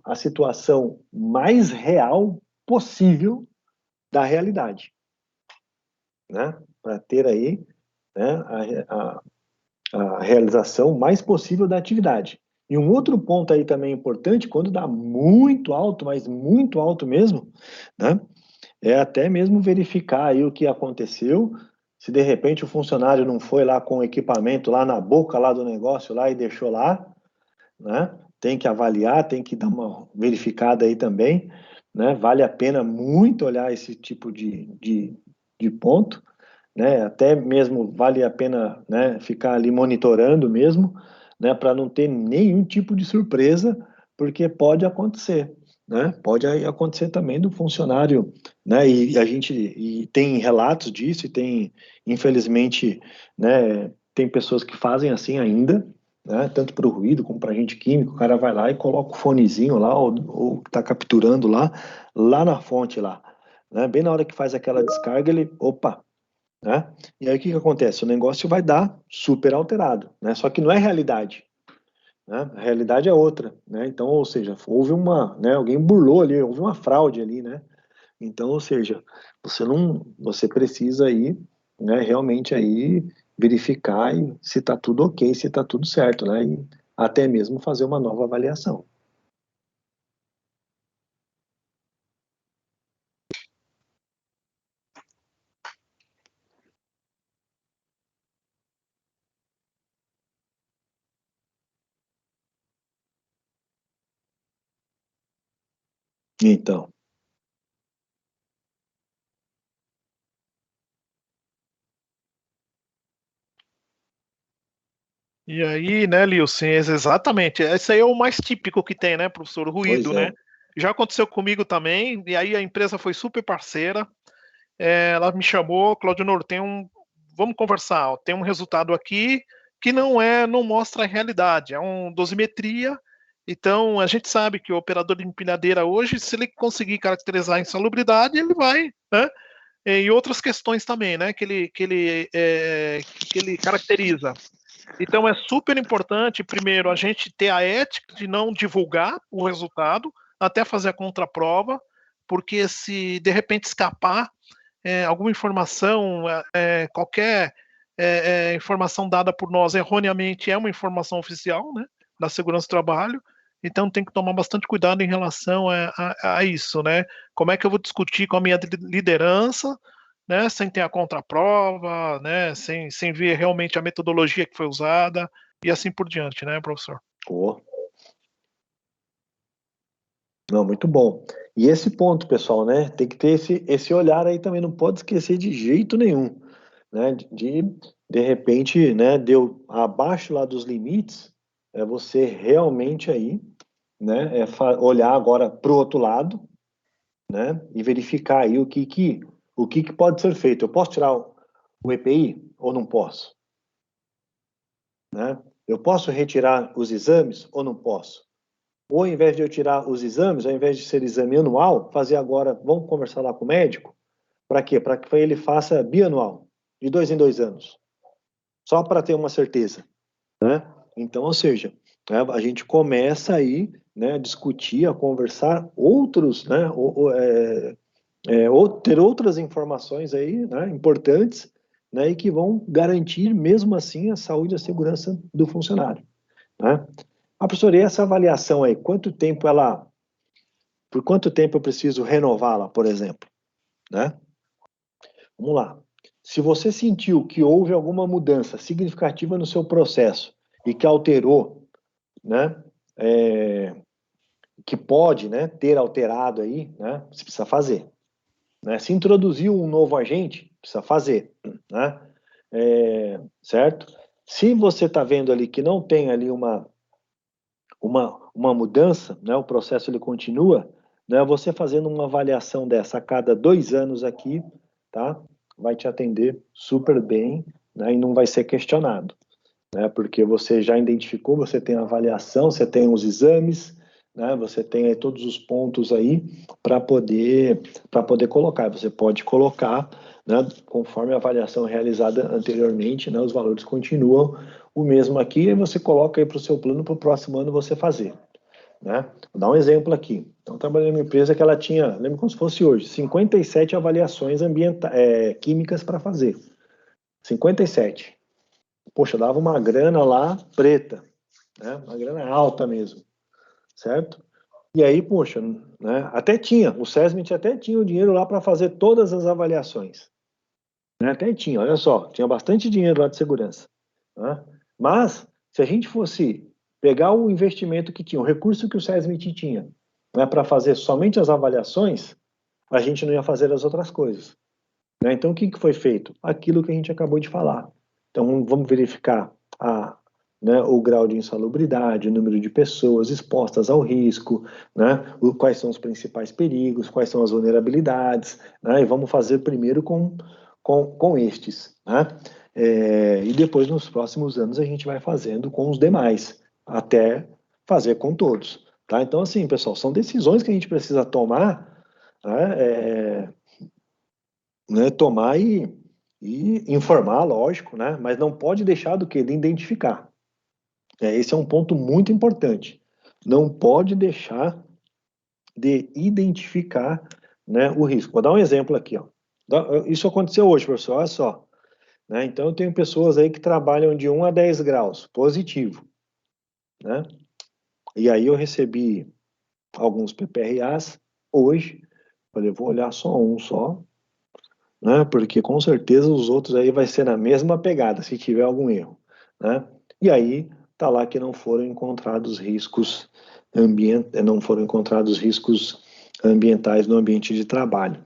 a situação mais real possível da realidade, né, para ter aí, né, a realização mais possível da atividade. E um outro ponto aí também importante, quando dá muito alto, mas muito alto mesmo, né, é até mesmo verificar aí o que aconteceu, se de repente o funcionário não foi lá com o equipamento lá na boca lá do negócio lá e deixou lá, né? Tem que avaliar, tem que dar uma verificada aí também, né? Vale a pena muito olhar esse tipo de ponto, né? Até mesmo vale a pena, né, ficar ali monitorando mesmo, né, para não ter nenhum tipo de surpresa, porque pode acontecer, né? Pode aí acontecer também do funcionário, né? E a gente tem relatos disso e tem, infelizmente, né, tem pessoas que fazem assim ainda, né? Tanto para o ruído como para agente químico, o cara vai lá e coloca o fonezinho lá ou está capturando lá na fonte lá, né? Bem na hora que faz aquela descarga, ele, opa, né? E aí o que acontece? O negócio vai dar super alterado, né? Só que não é realidade, né? A realidade é outra, né? Então, ou seja, houve né? Alguém burlou ali, houve uma fraude ali, né? Então, ou seja, você precisa aí, né? Realmente aí verificar se está tudo ok, se está tudo certo, né? E até mesmo fazer uma nova avaliação. Então, E aí, né, Lilson, exatamente. Esse aí é o mais típico que tem, né, professor? O pois ruído, é. né? Já aconteceu comigo também, e aí a empresa foi super parceira. Ela me chamou, Claudio Noro, vamos conversar, ó, tem um resultado aqui, que não mostra a realidade, é uma dosimetria. Então, a gente sabe que o operador de empilhadeira hoje, se ele conseguir caracterizar a insalubridade, ele vai, né? E outras questões também, né? Que ele caracteriza. Então, é super importante, primeiro, a gente ter a ética de não divulgar o resultado, até fazer a contraprova, porque se de repente escapar alguma informação, qualquer informação dada por nós erroneamente é uma informação oficial, né, da segurança do trabalho. Então tem que tomar bastante cuidado em relação a isso, né? Como é que eu vou discutir com a minha liderança, né, sem ter a contraprova, né, sem ver realmente a metodologia que foi usada e assim por diante, né, professor? Oh. Não, muito bom. E esse ponto, pessoal, né? Tem que ter esse olhar aí também, não pode esquecer de jeito nenhum, né? De repente, né? Deu abaixo lá dos limites, é você realmente aí, né? Olhar agora para o outro lado, né? E verificar aí o que pode ser feito. Eu posso tirar o EPI ou não posso? Né? Eu posso retirar os exames ou não posso? Ou ao invés de eu tirar os exames, ao invés de ser exame anual, fazer agora, vamos conversar lá com o médico, para quê? Para que ele faça bianual, de 2 em 2 anos, só para ter uma certeza, né? Então, ou seja, né, a gente começa aí, né, a discutir, a conversar outros, né, ter outras informações aí, né, importantes, né, e que vão garantir mesmo assim a saúde e a segurança do funcionário, né? Professor, e essa avaliação aí, por quanto tempo eu preciso renová-la, por exemplo, né? Vamos lá. Se você sentiu que houve alguma mudança significativa no seu processo e que alterou, né, que pode, né, ter alterado aí, né, você precisa fazer, né? Se introduziu um novo agente, precisa fazer, né? Certo? Se você está vendo ali que não tem ali uma mudança, né, o processo ele continua, né, você fazendo uma avaliação dessa a cada 2 anos aqui, tá, vai te atender super bem, né, e não vai ser questionado, né, porque você já identificou, você tem a avaliação, você tem os exames, né, você tem aí todos os pontos aí para poder colocar, você pode colocar, né, conforme a avaliação realizada anteriormente, né, os valores continuam o mesmo aqui, e você coloca aí para o seu plano para o próximo ano você fazer, né? Vou dar um exemplo aqui. Então, eu trabalhei numa empresa que ela tinha, lembro como se fosse hoje, 57 avaliações químicas para fazer. 57. Poxa, dava uma grana lá preta, né? Uma grana alta mesmo, certo? E aí, poxa, né? Até tinha, o SESMIT até tinha o dinheiro lá para fazer todas as avaliações. Né? Até tinha, olha só, tinha bastante dinheiro lá de segurança. Né? Mas, se a gente fosse pegar o investimento que tinha, o recurso que o SESMIT tinha, né, para fazer somente as avaliações, a gente não ia fazer as outras coisas. Né? Então, o que foi feito? Aquilo que a gente acabou de falar. Então, vamos verificar né, o grau de insalubridade, o número de pessoas expostas ao risco, né, quais são os principais perigos, quais são as vulnerabilidades, né, e vamos fazer primeiro com estes, né? E depois, nos próximos anos, a gente vai fazendo com os demais, até fazer com todos, tá? Então, assim, pessoal, são decisões que a gente precisa tomar, né, tomar e informar, lógico, né? Mas não pode deixar do que? De identificar. Esse é um ponto muito importante. Não pode deixar de identificar, né, o risco. Vou dar um exemplo aqui, ó. Isso aconteceu hoje, professor, olha só. Né? Então, eu tenho pessoas aí que trabalham de 1 a 10 graus, positivo. Né? E aí eu recebi alguns PPRAs hoje. Falei, vou olhar só um só, né? Porque com certeza os outros aí vai ser na mesma pegada, se tiver algum erro. Né? E aí tá lá que não foram encontrados riscos ambientais no ambiente de trabalho.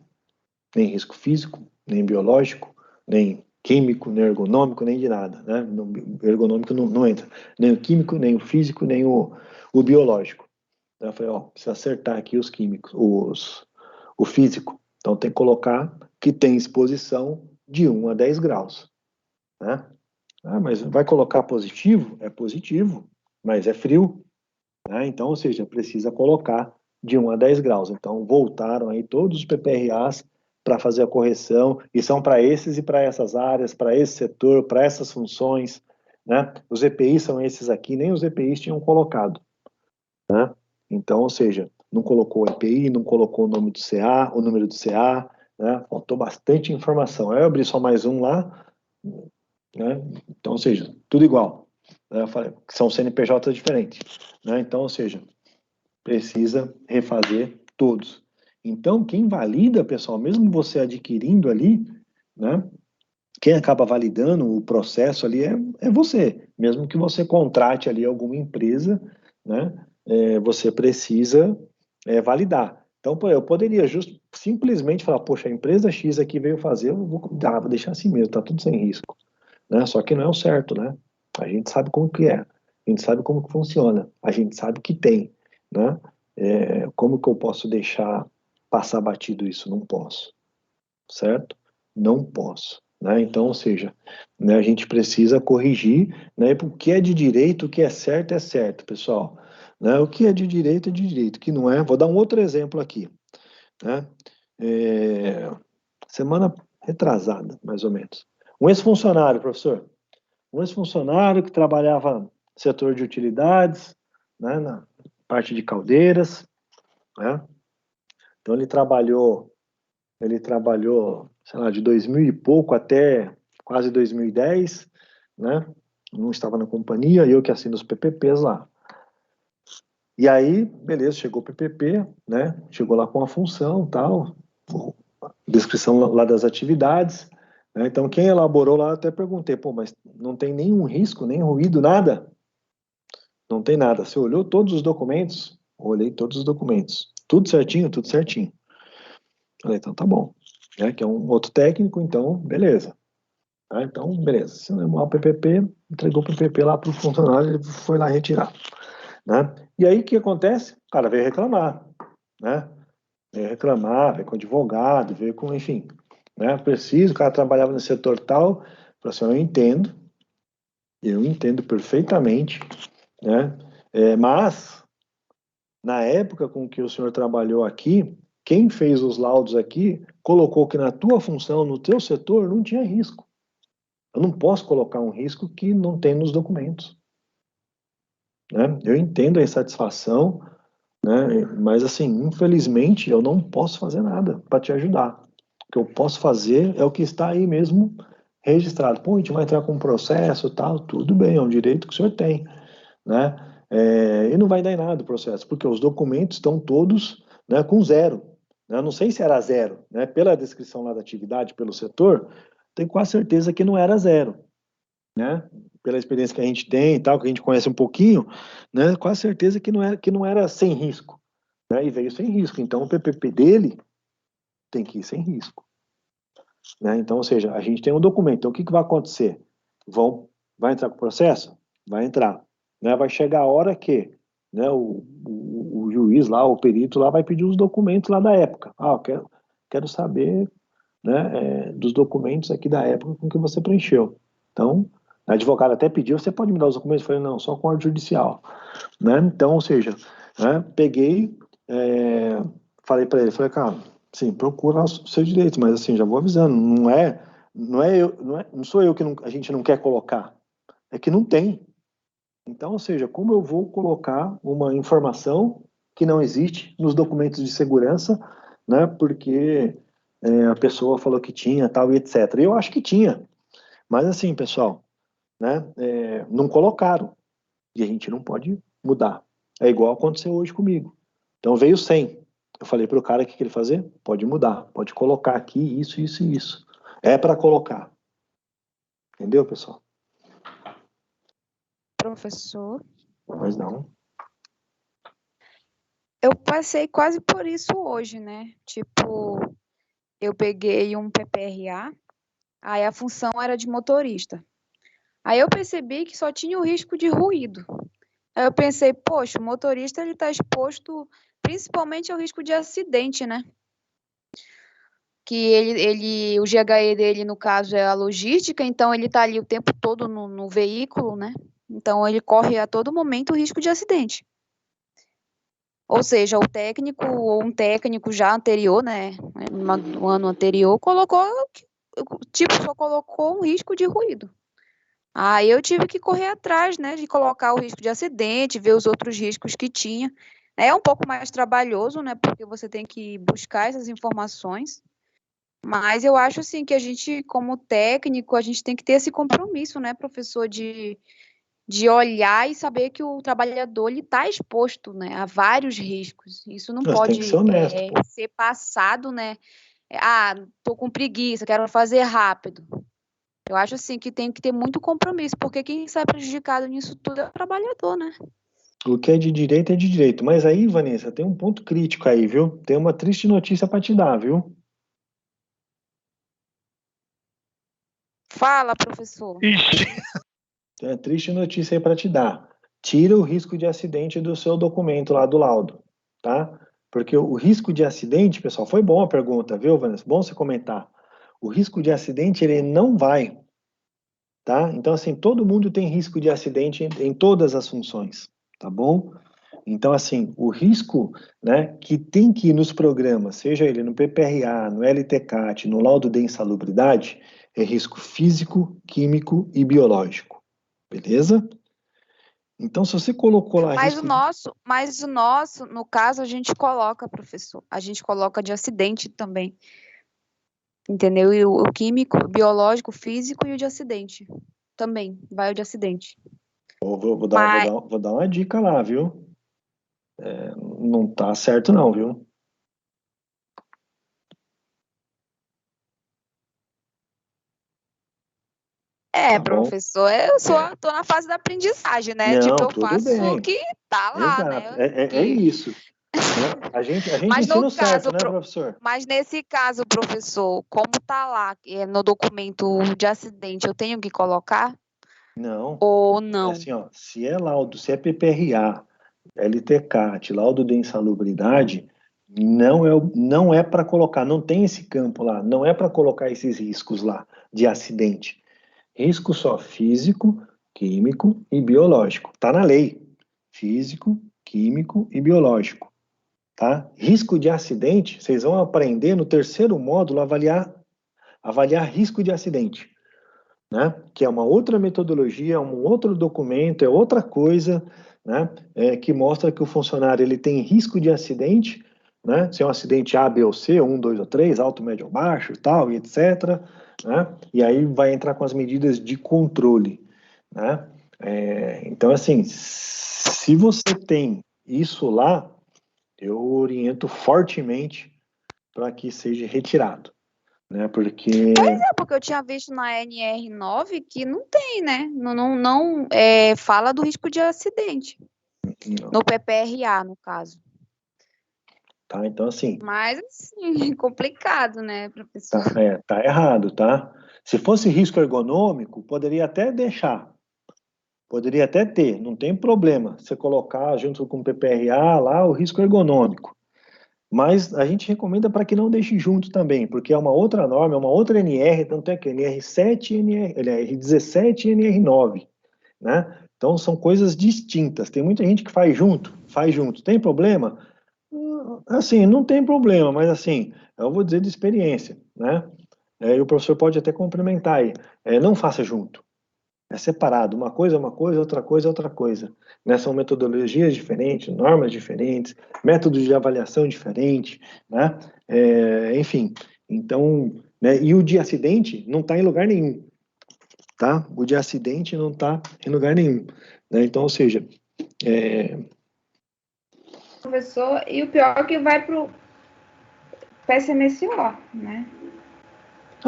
Nem risco físico, nem biológico, nem químico, nem ergonômico, nem de nada, né? Ergonômico não entra. Nem o químico, nem o físico, nem o biológico. Eu falei, precisa acertar aqui os químicos, o físico. Então tem que colocar que tem exposição de 1 a 10 graus, né? Ah, mas vai colocar positivo? É positivo, mas é frio. Né? Então, ou seja, precisa colocar de 1 a 10 graus. Então, voltaram aí todos os PPRAs para fazer a correção, e são para esses e para essas áreas, para esse setor, para essas funções. Né? Os EPIs são esses aqui, nem os EPIs tinham colocado. Né? Então, ou seja, não colocou o EPI, não colocou o nome do CA, o número do CA, né? Faltou bastante informação. Aí eu abri só mais um lá, né? Então, ou seja, tudo igual. Né? Eu falei, são CNPJs diferentes. Né? Então, ou seja, precisa refazer todos. Então, quem valida, pessoal, mesmo você adquirindo ali, né? Quem acaba validando o processo ali é você. Mesmo que você contrate ali alguma empresa, né? Você precisa validar. Então, eu poderia simplesmente falar, poxa, a empresa X aqui veio fazer, eu vou deixar assim mesmo, tá tudo sem risco. Né? Só que não é o certo, né? A gente sabe como que é, a gente sabe como que funciona, a gente sabe que tem, né? Como que eu posso deixar passar batido isso? Não posso, certo? Não posso. Né? Então, ou seja, né, a gente precisa corrigir, né, o que é de direito, o que é certo, pessoal. Né? O que é de direito, o que não é. Vou dar um outro exemplo aqui. Né? Semana retrasada, mais ou menos. Um ex-funcionário, professor, um ex-funcionário que trabalhava no setor de utilidades, né, na parte de caldeiras, né? Então ele trabalhou, sei lá, de 2000 e pouco até quase 2010, né? Não estava na companhia, eu que assino os PPPs lá. E aí, beleza, chegou o PPP, né? Chegou lá com a função, tal, descrição lá das atividades, né? Então quem elaborou lá, eu até perguntei, pô, mas não tem nenhum risco, nem ruído, nada? Não tem nada. Você olhou todos os documentos? Olhei todos os documentos. Tudo certinho? Tudo certinho. Falei, então tá bom. Que é um outro técnico, então, beleza. Então, beleza. Se não o PPP, entregou o PPP lá para o funcionário, ele foi lá retirar. Né? E aí, o que acontece? O cara veio reclamar. Né? Veio reclamar, veio com advogado, veio com, enfim. Né? Preciso, o cara trabalhava no setor tal. Falei assim, eu entendo perfeitamente, né? Mas, na época com que o senhor trabalhou aqui, quem fez os laudos aqui colocou que na tua função, no teu setor, não tinha risco. Eu não posso colocar um risco que não tem nos documentos. Né? Eu entendo a insatisfação, né? Mas, assim, infelizmente, eu não posso fazer nada para te ajudar. O que eu posso fazer é o que está aí mesmo registrado. Pô, a gente vai entrar com um processo e tal, tudo bem, é um direito que o senhor tem. Né? E não vai dar em nada o processo, porque os documentos estão todos, né, com zero. Né? Eu não sei se era zero, né? Pela descrição lá da atividade, pelo setor, tenho quase certeza que não era zero. Né? Pela experiência que a gente tem e tal, que a gente conhece um pouquinho, né? Quase certeza que não era sem risco. Né? E veio sem risco. Então o PPP dele tem que ir sem risco. Né? Então, ou seja, a gente tem um documento. Então o que vai acontecer? Vai entrar com o processo? Vai entrar. Né, vai chegar a hora que, né, o juiz lá, o perito lá, vai pedir os documentos lá da época. Eu quero saber, né, dos documentos aqui da época com que você preencheu. Então, a advogada até pediu, você pode me dar os documentos? Eu falei, não, só com ordem judicial. Né? Então, ou seja, né, peguei, falei para ele, falei, cara, sim, procura os seus direitos, mas assim, já vou avisando, não sou eu que a gente não quer colocar, é que não tem. Então, ou seja, como eu vou colocar uma informação que não existe nos documentos de segurança, né, porque a pessoa falou que tinha, tal, e etc. Eu acho que tinha, mas assim, pessoal, né, não colocaram, e a gente não pode mudar. É igual aconteceu hoje comigo. Então, veio 100. Eu falei para o cara o que ele fazer? Pode mudar, pode colocar aqui isso, isso e isso. É para colocar. Entendeu, pessoal? Professor, Mas não. eu passei quase por isso hoje, né? Tipo, eu peguei um PPRA, aí a função era de motorista. Aí eu percebi que só tinha o risco de ruído. Aí eu pensei, poxa, o motorista ele está exposto principalmente ao risco de acidente, né? O que o GHE dele, no caso, é a logística, então ele está ali o tempo todo no veículo, né? Então ele corre a todo momento o risco de acidente. Ou seja, o técnico ou um técnico já anterior, né, no ano anterior, só colocou um risco de ruído. Aí eu tive que correr atrás, né, de colocar o risco de acidente, ver os outros riscos que tinha. É um pouco mais trabalhoso, né, porque você tem que buscar essas informações. Mas eu acho, assim, que a gente, como técnico, a gente tem que ter esse compromisso, né, professor, de olhar e saber que o trabalhador está exposto, né, a vários riscos. Isso não pode tem que ser honesto, ser passado, né? Estou com preguiça, quero fazer rápido. Eu acho assim que tem que ter muito compromisso, porque quem sai prejudicado nisso tudo é o trabalhador, né? O que é de direito, mas aí, Vanessa, tem um ponto crítico aí, viu? Tem uma triste notícia para te dar, viu? Fala, professor. Ixi. Tem uma triste notícia aí para te dar. Tira o risco de acidente do seu documento lá do laudo, tá? Porque o risco de acidente, pessoal, foi boa a pergunta, viu, Vanessa? Bom você comentar. O risco de acidente, ele não vai, tá? Então, assim, todo mundo tem risco de acidente em todas as funções, tá bom? Então, assim, o risco, né, que tem que ir nos programas, seja ele no PPRA, no LTCAT, no laudo de insalubridade, é risco físico, químico e biológico, beleza? Então, se você colocou lá... Mas o nosso, no caso, a gente coloca, professor, a gente coloca de acidente também, entendeu? E o químico, o biológico, o físico e o de acidente também, vai o de acidente. Vou dar uma dica lá, viu? Não tá certo não, viu? Tá professor, tô na fase da aprendizagem, né? Não, tipo, eu tudo faço bem. o que tá lá, Exato. né? É isso. Né? A gente Mas ensina no o certo, caso, né, professor? Mas nesse caso, professor, como tá lá no documento de acidente, eu tenho que colocar? Não. Ou não? É assim, ó, se é laudo, se é PPRA, LTCAT, laudo de insalubridade, não é para colocar, não tem esse campo lá, não é para colocar esses riscos lá de acidente. Risco só físico, químico e biológico. Tá na lei. Físico, químico e biológico. Tá? Risco de acidente, vocês vão aprender no terceiro módulo avaliar risco de acidente, né? Que é uma outra metodologia, um outro documento, é outra coisa, né? Que mostra que o funcionário ele tem risco de acidente, né? Se é um acidente A, B ou C, 1, 2 ou 3, alto, médio ou baixo, tal, e etc. Né? E aí vai entrar com as medidas de controle, né? Então, assim, se você tem isso lá, eu oriento fortemente para que seja retirado, né? Porque... porque eu tinha visto na NR9 que não tem, né? Não fala do risco de acidente. Não. No PPRA, no caso. Tá, então assim... Mas, assim, complicado, né, professor? Tá errado, tá? Se fosse risco ergonômico, poderia até deixar. Poderia até ter, não tem problema. Você colocar junto com o PPRA lá o risco ergonômico. Mas a gente recomenda para que não deixe junto também, porque é uma outra norma, é uma outra NR, tanto é que NR7, NR17 e NR9, né? Então são coisas distintas. Tem muita gente que faz junto. Tem problema? Assim, não tem problema, mas assim, eu vou dizer de experiência, né? E o professor pode até complementar aí. Não faça junto. É separado. Uma coisa é uma coisa, outra coisa é outra coisa. Né? São metodologias diferentes, normas diferentes, métodos de avaliação diferentes, né? Enfim, então, né? E o de acidente não está em lugar nenhum, tá? O de acidente não está em lugar nenhum, né? Então, ou seja, Professor, e o pior é que vai pro PSMSO, né?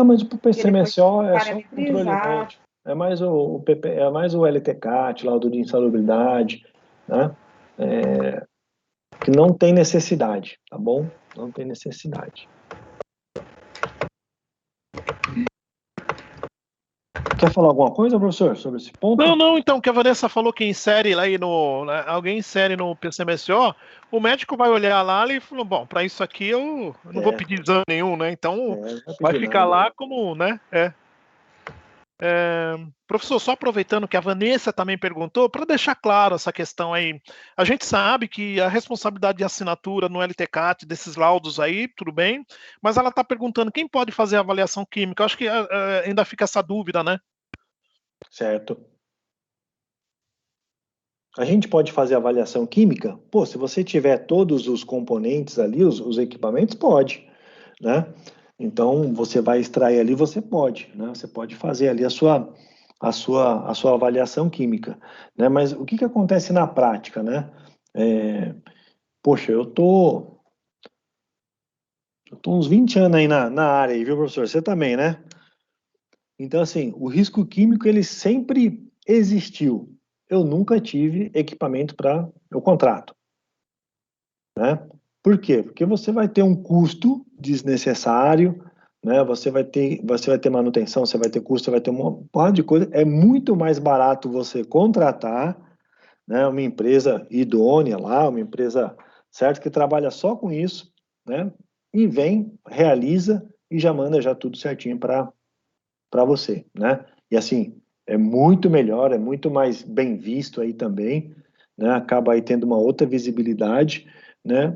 mas o PCMSO é só um controle parametrizar. médico. É mais o PP, é mais o LTCAT, laudo de insalubridade, né? Que não tem necessidade, tá bom? Não tem necessidade. Quer falar alguma coisa, professor, sobre esse ponto? Não, então, que a Vanessa falou que insere lá aí no. Né, alguém insere no PCMSO, o médico vai olhar lá e falou: bom, para isso aqui eu não vou pedir exame nenhum, né? Então vai ficar lá como, né? Professor, só aproveitando que a Vanessa também perguntou, para deixar claro essa questão aí, a gente sabe que a responsabilidade de assinatura no LTCAT desses laudos aí, tudo bem, mas ela está perguntando quem pode fazer a avaliação química. Eu acho que ainda fica essa dúvida, né? Certo. A gente pode fazer avaliação química? Pô, se você tiver todos os componentes ali, os equipamentos, pode, né? Então, você vai extrair ali, você pode, né? Você pode fazer ali a sua avaliação química, né? Mas o que que acontece na prática, né? Poxa, eu tô uns 20 anos aí na área aí, viu, professor? Você também, né? Então, assim, o risco químico, ele sempre existiu. Eu nunca tive equipamento para o contrato, né? Por quê? Porque você vai ter um custo desnecessário, né? Você vai ter manutenção, você vai ter custo, você vai ter uma porrada de coisa. É muito mais barato você contratar, né, uma empresa idônea lá, uma empresa, certo, que trabalha só com isso, né? E vem, realiza e já manda já tudo certinho para você, né? E assim, é muito melhor, é muito mais bem visto aí também, né? Acaba aí tendo uma outra visibilidade, né?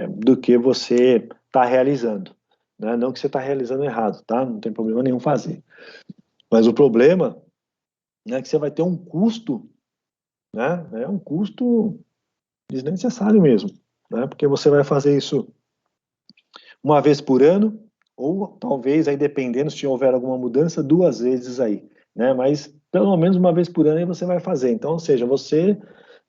Do que você está realizando, né? Não que você está realizando errado, tá? Não tem problema nenhum fazer. Mas o problema, né, é que você vai ter um custo, né? É um custo desnecessário mesmo, né? Porque você vai fazer isso uma vez por ano, ou talvez aí dependendo se houver alguma mudança, 2 vezes aí, né? Mas pelo menos uma vez por ano aí você vai fazer. Então, ou seja, você,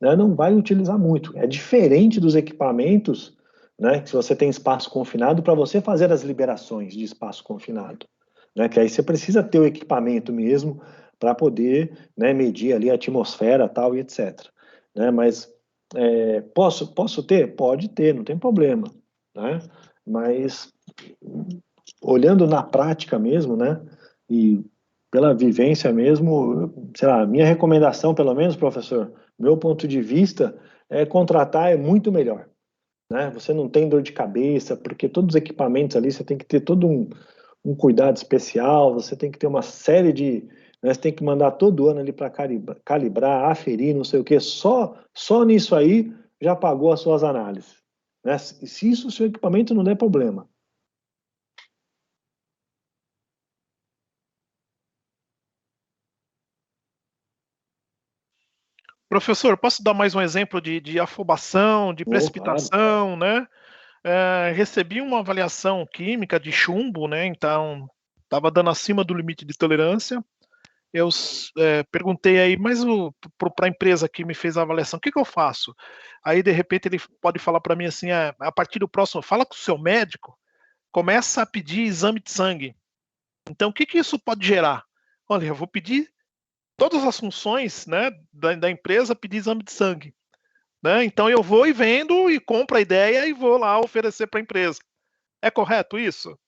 né, não vai utilizar muito. É diferente dos equipamentos, né? Que se você tem espaço confinado para você fazer as liberações de espaço confinado, né? Que aí você precisa ter o equipamento mesmo para poder, né, medir ali a atmosfera, tal e etc. Né? Mas posso ter? Pode ter, não tem problema, né? Mas olhando na prática mesmo, né, e pela vivência mesmo, sei lá, minha recomendação, pelo menos, professor, meu ponto de vista, contratar é muito melhor, né? Você não tem dor de cabeça, porque todos os equipamentos ali você tem que ter todo um cuidado especial, você tem que ter uma série de, né, você tem que mandar todo ano ali para calibrar, aferir, não sei o quê. Só nisso aí já pagou as suas análises, né? Se isso o seu equipamento não der problema. Professor, posso dar mais um exemplo de afobação, de Oh, claro. precipitação, né? Recebi uma avaliação química de chumbo, né? Então, estava dando acima do limite de tolerância. Eu perguntei aí, mas para a empresa que me fez a avaliação, o que eu faço? Aí, de repente, ele pode falar para mim assim: a partir do próximo, fala com o seu médico, começa a pedir exame de sangue. Então, o que isso pode gerar? Olha, eu vou pedir todas as funções, né, da empresa, pedir exame de sangue. Né? Então eu vou e vendo e compro a ideia e vou lá oferecer para a empresa. É correto isso?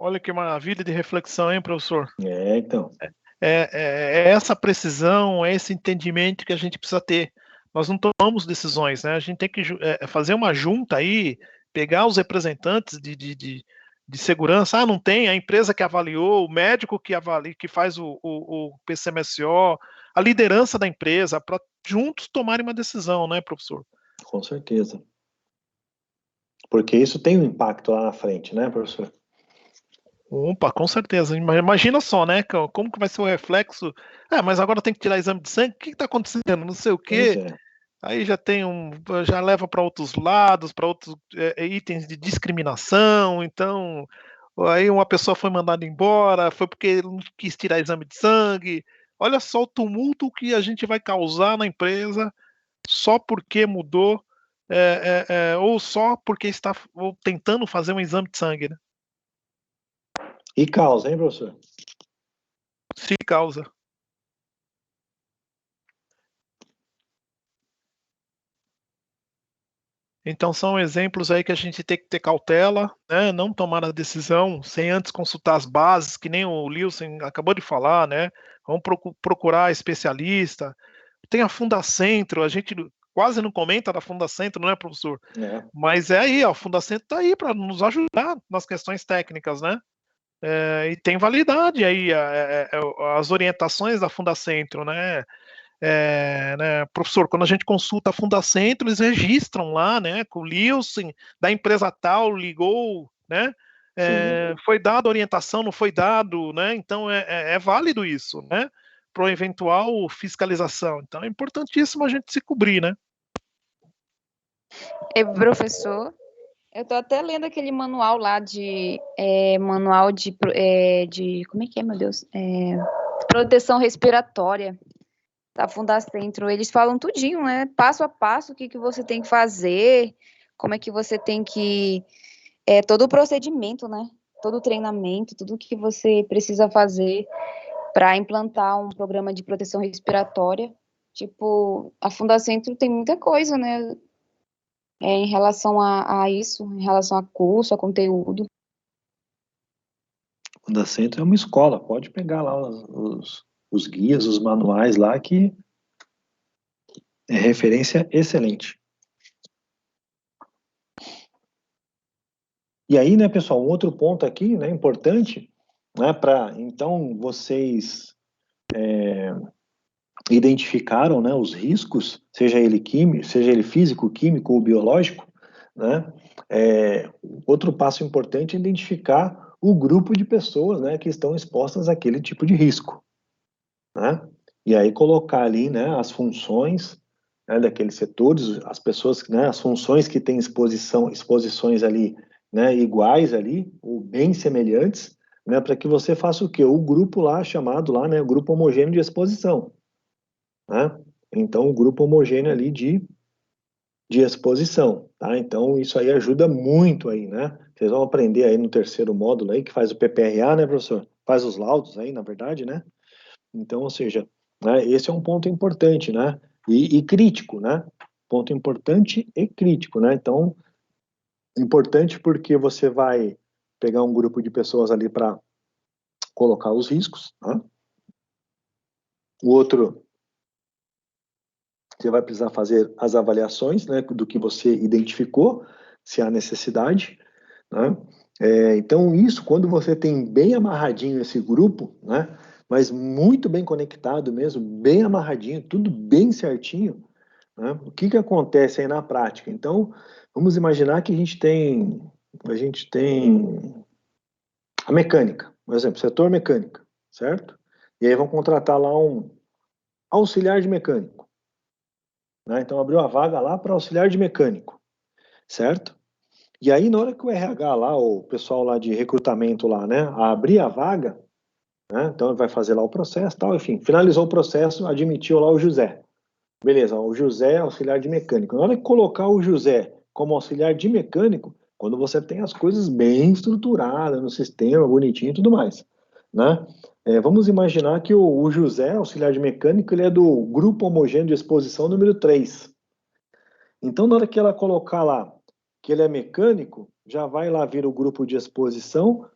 Olha que maravilha de reflexão, hein, professor? Então. É essa precisão, é esse entendimento que a gente precisa ter. Nós não tomamos decisões, né? A gente tem que fazer uma junta aí, pegar os representantes de segurança. Não tem, a empresa que avaliou, o médico que avalia, que faz o PCMSO, a liderança da empresa, para juntos tomarem uma decisão, né, professor? Com certeza. Porque isso tem um impacto lá na frente, né, professor? Opa, com certeza. Imagina só, né? Como que vai ser o reflexo? Mas agora tem que tirar exame de sangue. O que está acontecendo? Não sei o quê. Aí já já leva para outros lados, para outros itens de discriminação. Então, aí uma pessoa foi mandada embora, foi porque não quis tirar exame de sangue. Olha só o tumulto que a gente vai causar na empresa só porque mudou, ou só porque está tentando fazer um exame de sangue, né? E causa, hein, professor? Se causa. Então são exemplos aí que a gente tem que ter cautela, né? Não tomar a decisão sem antes consultar as bases, que nem o Lilson acabou de falar, né? Vamos procurar especialista. Tem a Fundacentro, a gente quase não comenta da Fundacentro, não é, professor? Mas aí, a Fundacentro está aí para nos ajudar nas questões técnicas, né? E tem validade aí as orientações da Fundacentro, né? Professor, quando a gente consulta a Fundacentro, eles registram lá, né? Que o Lilson da empresa tal ligou, né? Foi dada orientação, não foi dado, né? Então é válido isso, né? Para eventual fiscalização. Então é importantíssimo a gente se cobrir, né? Professor, eu tô até lendo aquele manual lá manual de como é que é, meu Deus? Proteção respiratória da Fundacentro. Eles falam tudinho, né? Passo a passo, o que você tem que fazer, como é que você tem que... todo o procedimento, né? Todo o treinamento, tudo que você precisa fazer para implantar um programa de proteção respiratória. Tipo, a Fundacentro tem muita coisa, né? Em relação a isso, em relação a curso, a conteúdo. O Fundacentro é uma escola, pode pegar lá os guias, os manuais lá, que é referência excelente. E aí, né, pessoal, um outro ponto aqui, né, importante, né, então, vocês identificaram, né, os riscos, seja ele físico, químico ou biológico, né? Outro passo importante é identificar o grupo de pessoas, né, que estão expostas àquele tipo de risco, né? E aí colocar ali, né, as funções, né, daqueles setores, as pessoas, né, as funções que têm exposições ali, né, iguais ali, ou bem semelhantes, né, para que você faça o quê? O grupo lá, chamado lá, né, o grupo homogêneo de exposição, né? Então, o grupo homogêneo ali de exposição, tá? Então, isso aí ajuda muito aí, né? Vocês vão aprender aí no terceiro módulo aí, que faz o PPRA, né, professor? Faz os laudos aí, na verdade, né? Então, ou seja, né, esse é um ponto importante, né? E crítico, né? Ponto importante e crítico, né? Então, importante porque você vai pegar um grupo de pessoas ali para colocar os riscos, tá? O outro, você vai precisar fazer as avaliações, né, do que você identificou, se há necessidade, né? Então, isso, quando você tem bem amarradinho esse grupo, né, mas muito bem conectado mesmo, bem amarradinho, tudo bem certinho, né, o que acontece aí na prática? Então, vamos imaginar que a gente tem a mecânica, por exemplo, setor mecânica, certo? E aí vão contratar lá um auxiliar de mecânico, né? Então, abriu a vaga lá para auxiliar de mecânico, certo? E aí, na hora que o RH lá, o pessoal lá de recrutamento lá, né, abrir a vaga, né, então vai fazer lá o processo, tal, enfim, finalizou o processo, admitiu lá o José. Beleza, o José é auxiliar de mecânico. Na hora que colocar o José como auxiliar de mecânico, quando você tem as coisas bem estruturadas no sistema, bonitinho e tudo mais, né? Vamos imaginar que o José, auxiliar de mecânico, ele é do grupo homogêneo de exposição número 3. Então, na hora que ela colocar lá que ele é mecânico, já vai lá vir o grupo de exposição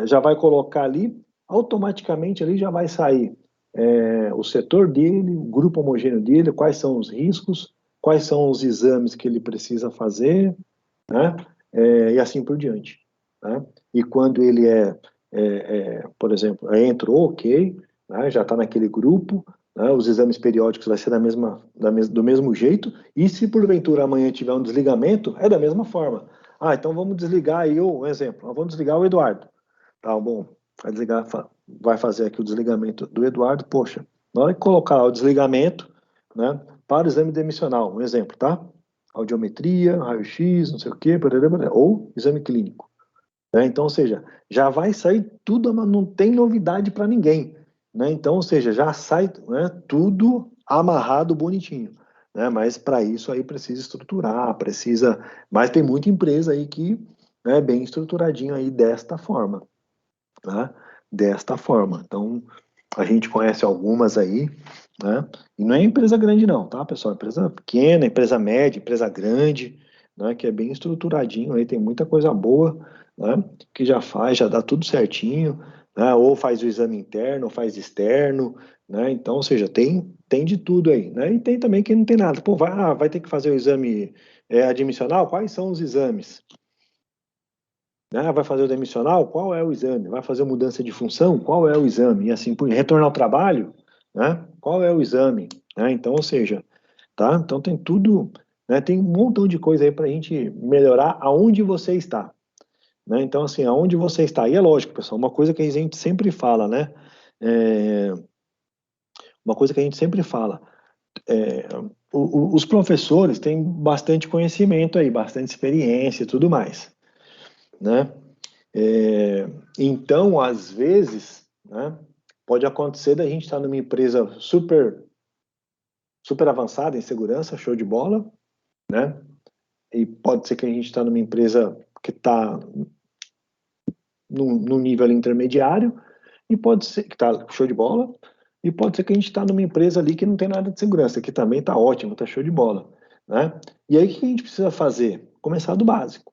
já vai colocar ali, automaticamente ali já vai sair o setor dele, o grupo homogêneo dele, quais são os riscos, quais são os exames que ele precisa fazer, né? E assim por diante. Né? E quando ele por exemplo, entrou, ok, né? Já está naquele grupo, né? Os exames periódicos vai ser do mesmo jeito, e se porventura amanhã tiver um desligamento, é da mesma forma. Então vamos desligar aí um exemplo, vamos desligar o Eduardo. Tá bom, vai fazer aqui o desligamento do Eduardo, poxa, na hora de colocar o desligamento, né, para o exame demissional, um exemplo, tá? Audiometria, raio-x, não sei o quê, ou exame clínico. Né? Então, ou seja, já vai sair tudo, não tem novidade para ninguém. Né? Então, ou seja, já sai, né, tudo amarrado bonitinho. Né? Mas para isso aí precisa estruturar, mas tem muita empresa aí que é bem estruturadinho aí desta forma. Tá? Desta forma. Então, a gente conhece algumas aí, né? E não é empresa grande não, tá, pessoal? Empresa pequena, empresa média, empresa grande, né? Que é bem estruturadinho aí, tem muita coisa boa, né? Que já dá tudo certinho, né? Ou faz o exame interno, ou faz externo, né? Então, ou seja, tem de tudo aí, né? E tem também quem não tem nada. Pô, vai ter que fazer o exame admissional? Quais são os exames? Vai fazer o demissional? Qual é o exame? Vai fazer mudança de função? Qual é o exame? E assim, retornar ao trabalho? Né? Qual é o exame? Então, ou seja, tá? Então tem tudo, né? Tem um montão de coisa aí para a gente melhorar aonde você está. Né? Então, assim, aonde você está. E é lógico, pessoal, uma coisa que a gente sempre fala, né? Uma coisa que a gente sempre fala. Os professores têm bastante conhecimento aí, bastante experiência e tudo mais. Né? Então, às vezes, né, pode acontecer da gente estar numa empresa super avançada em segurança, show de bola, né? E pode ser que a gente está numa empresa que está num nível intermediário, e pode ser que está show de bola, e pode ser que a gente está numa empresa ali que não tem nada de segurança, que também está ótimo, está show de bola, né? E aí o que a gente precisa fazer? Começar do básico.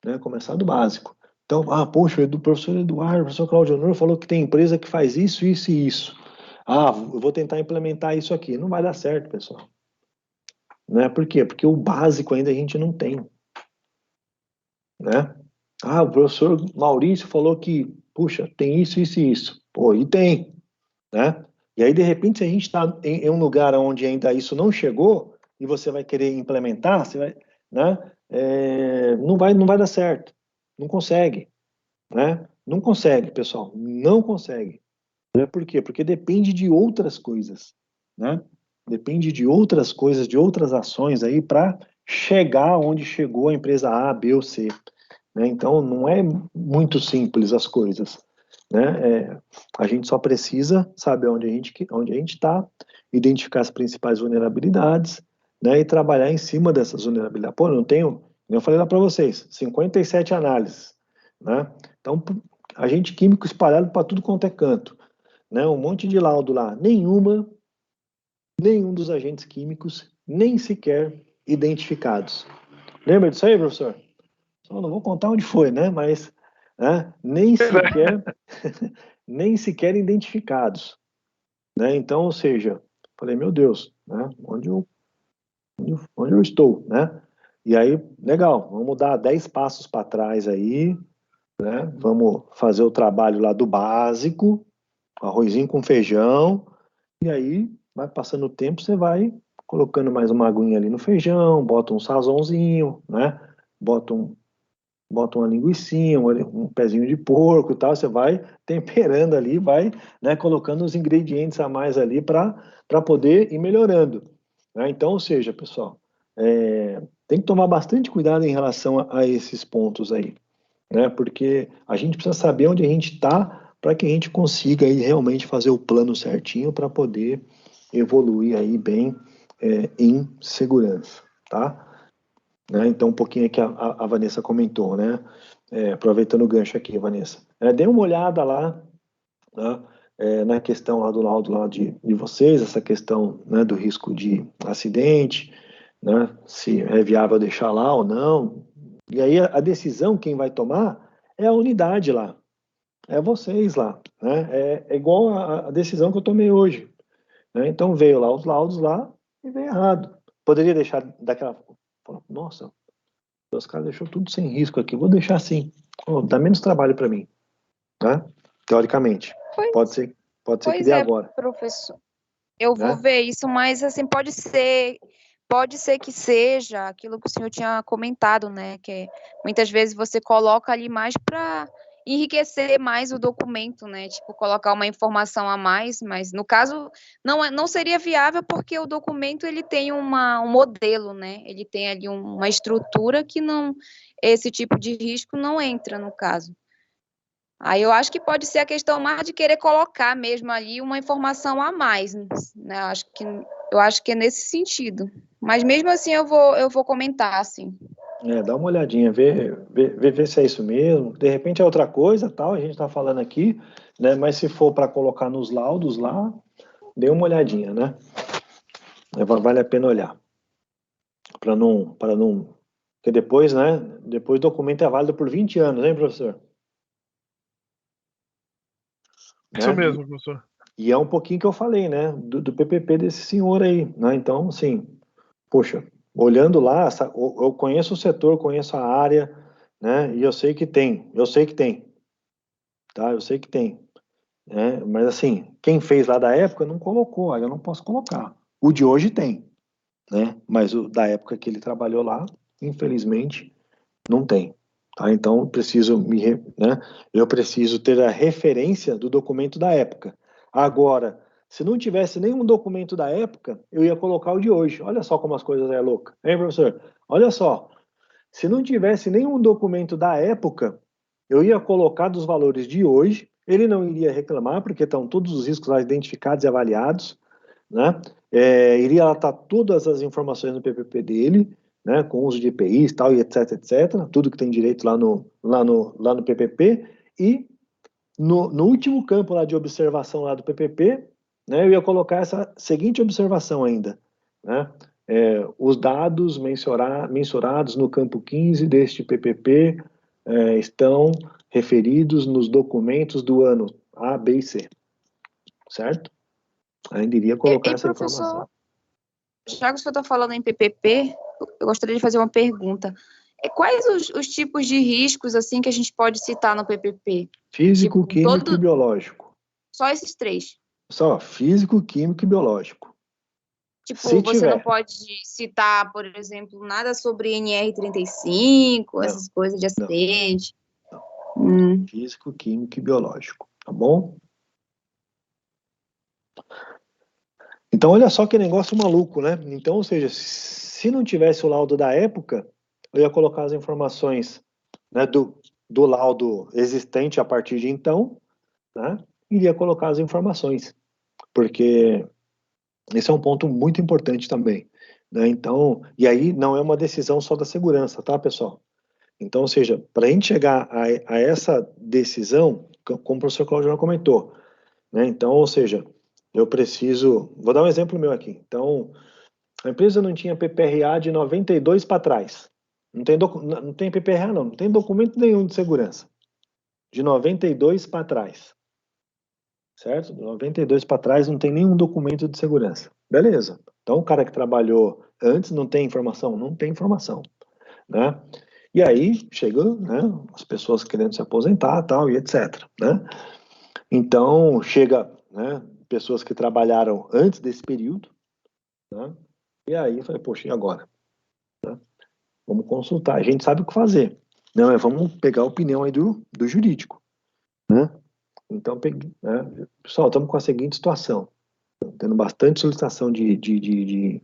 Né? Começar do básico. Então, poxa, do professor Eduardo, o professor Claudio Honor falou que tem empresa que faz isso, isso e isso. Eu vou tentar implementar isso aqui. Não vai dar certo, pessoal. Né? Por quê? Porque o básico ainda a gente não tem. Né? O professor Maurício falou que, puxa, tem isso, isso e isso. Pô, e tem. Né? E aí, de repente, se a gente está em um lugar onde ainda isso não chegou, e você vai querer implementar, você vai, né? Não vai dar certo. Não consegue, né? Não consegue, pessoal, não consegue. Por quê? Porque depende de outras coisas, né? Depende de outras coisas, de outras ações aí para chegar onde chegou a empresa A, B ou C. Né? Então, não é muito simples as coisas, né? A gente só precisa saber onde a gente está, identificar as principais vulnerabilidades, né? E trabalhar em cima dessas vulnerabilidades. Pô, não tenho... Eu falei lá para vocês, 57 análises, né? Então, agente químico espalhado para tudo quanto é canto, né? Um monte de laudo lá, nenhum dos agentes químicos nem sequer identificados. Lembra disso aí, professor? Só não vou contar onde foi, né? Mas nem sequer identificados, né? Então, ou seja, falei, meu Deus, né? Onde eu estou, né? E aí, legal, vamos dar 10 passos para trás aí, né? Vamos fazer o trabalho lá do básico, arrozinho com feijão, e aí, vai passando o tempo, você vai colocando mais uma aguinha ali no feijão, bota um sazonzinho, né? Bota uma linguicinha, um pezinho de porco e tal, você vai temperando ali, vai, né, colocando os ingredientes a mais ali para poder ir melhorando. Né? Então, ou seja, pessoal, tem que tomar bastante cuidado em relação a esses pontos aí, né? Porque a gente precisa saber onde a gente está para que a gente consiga aí realmente fazer o plano certinho para poder evoluir aí bem em segurança, tá? Né? Então, um pouquinho que a Vanessa comentou, né? Aproveitando o gancho aqui, Vanessa. Dê uma olhada lá, né? Na questão lá do laudo lá de vocês, essa questão, né, do risco de acidente, né? Se é viável deixar lá ou não. E aí a decisão quem vai tomar é a unidade lá, é vocês lá, né? É igual a decisão que eu tomei hoje, né? Então veio lá os laudos lá e veio errado. Poderia deixar daquela, nossa, os caras deixou tudo sem risco aqui, vou deixar assim, dá menos trabalho para mim, né? Teoricamente, pode ser que Pois dê é, agora, professor. Eu vou né? ver isso, mas assim, pode ser que seja aquilo que o senhor tinha comentado, né? Que muitas vezes você coloca ali mais para enriquecer mais o documento, né? Tipo, colocar uma informação a mais, mas no caso não seria viável porque o documento ele tem um modelo, né? Ele tem ali uma estrutura que não, esse tipo de risco não entra no caso. Aí eu acho que pode ser a questão mais de querer colocar mesmo ali uma informação a mais, né? Eu acho que é nesse sentido. Mas mesmo assim eu vou comentar, assim. Dá uma olhadinha, vê se é isso mesmo. De repente é outra coisa, tal, a gente está falando aqui, né? Mas se for para colocar nos laudos lá, dê uma olhadinha, né? Vale a pena olhar. Para não. Porque depois, né? Depois o documento é válido por 20 anos, hein, professor? Isso Né? mesmo, professor. E é um pouquinho que eu falei, né? Do PPP desse senhor aí, né? Então, assim, poxa, olhando lá, eu conheço o setor, conheço a área, né? E eu sei que tem, tá? Eu sei que tem, né? Mas assim, quem fez lá da época não colocou, aí eu não posso colocar. O de hoje tem, né? Mas o da época que ele trabalhou lá, infelizmente, não tem. Tá? Então, eu preciso ter a referência do documento da época. Agora, se não tivesse nenhum documento da época, eu ia colocar o de hoje. Olha só como as coisas é louca. Hein, professor? Olha só. Se não tivesse nenhum documento da época, eu ia colocar dos valores de hoje, ele não iria reclamar, porque estão todos os riscos lá identificados e avaliados, né? Iria lá estar todas as informações no PPP dele, né, com uso de EPIs, tal, e etc, tudo que tem direito lá no PPP, e no último campo lá de observação lá do PPP, né, eu ia colocar essa seguinte observação ainda, né, os dados mensurados no campo 15 deste PPP estão referidos nos documentos do ano A, B e C, certo? Ainda iria colocar essa Professor, informação. já que o senhor está falando em PPP, eu gostaria de fazer uma pergunta. Quais os tipos de riscos assim que a gente pode citar no PPP? Físico, Tipo, químico e biológico. Só esses três? Só físico, químico e biológico. Tipo, Se você não tiver. pode citar, por exemplo, nada sobre NR35, essas coisas de acidente. Físico, químico e biológico, tá bom? Então, olha só que negócio maluco, né? Então, ou seja, se não tivesse o laudo da época, eu ia colocar as informações, né, do laudo existente a partir de então, né? Iria colocar as informações, porque esse é um ponto muito importante também, né? Então, e aí não é uma decisão só da segurança, tá, pessoal? Então, ou seja, para a gente chegar a essa decisão, como o professor Claudio já comentou, né? Então, ou seja, eu preciso... Vou dar um exemplo meu aqui. Então, a empresa não tinha PPRA de 92 para trás. Não tem PPRA, não tem documento nenhum de segurança. De 92 para trás. Certo? De 92 para trás não tem nenhum documento de segurança. Beleza. Então, o cara que trabalhou antes não tem informação? Não tem informação. Né? E aí chegam, né, as pessoas querendo se aposentar, tal, e etc. Né? Então chega, né, pessoas que trabalharam antes desse período, né? E aí eu falei, poxa, e agora? Né? Vamos consultar, a gente sabe o que fazer, né? Mas vamos pegar a opinião aí do jurídico, né? Então, né? Pessoal, estamos com a seguinte situação, tendo bastante solicitação de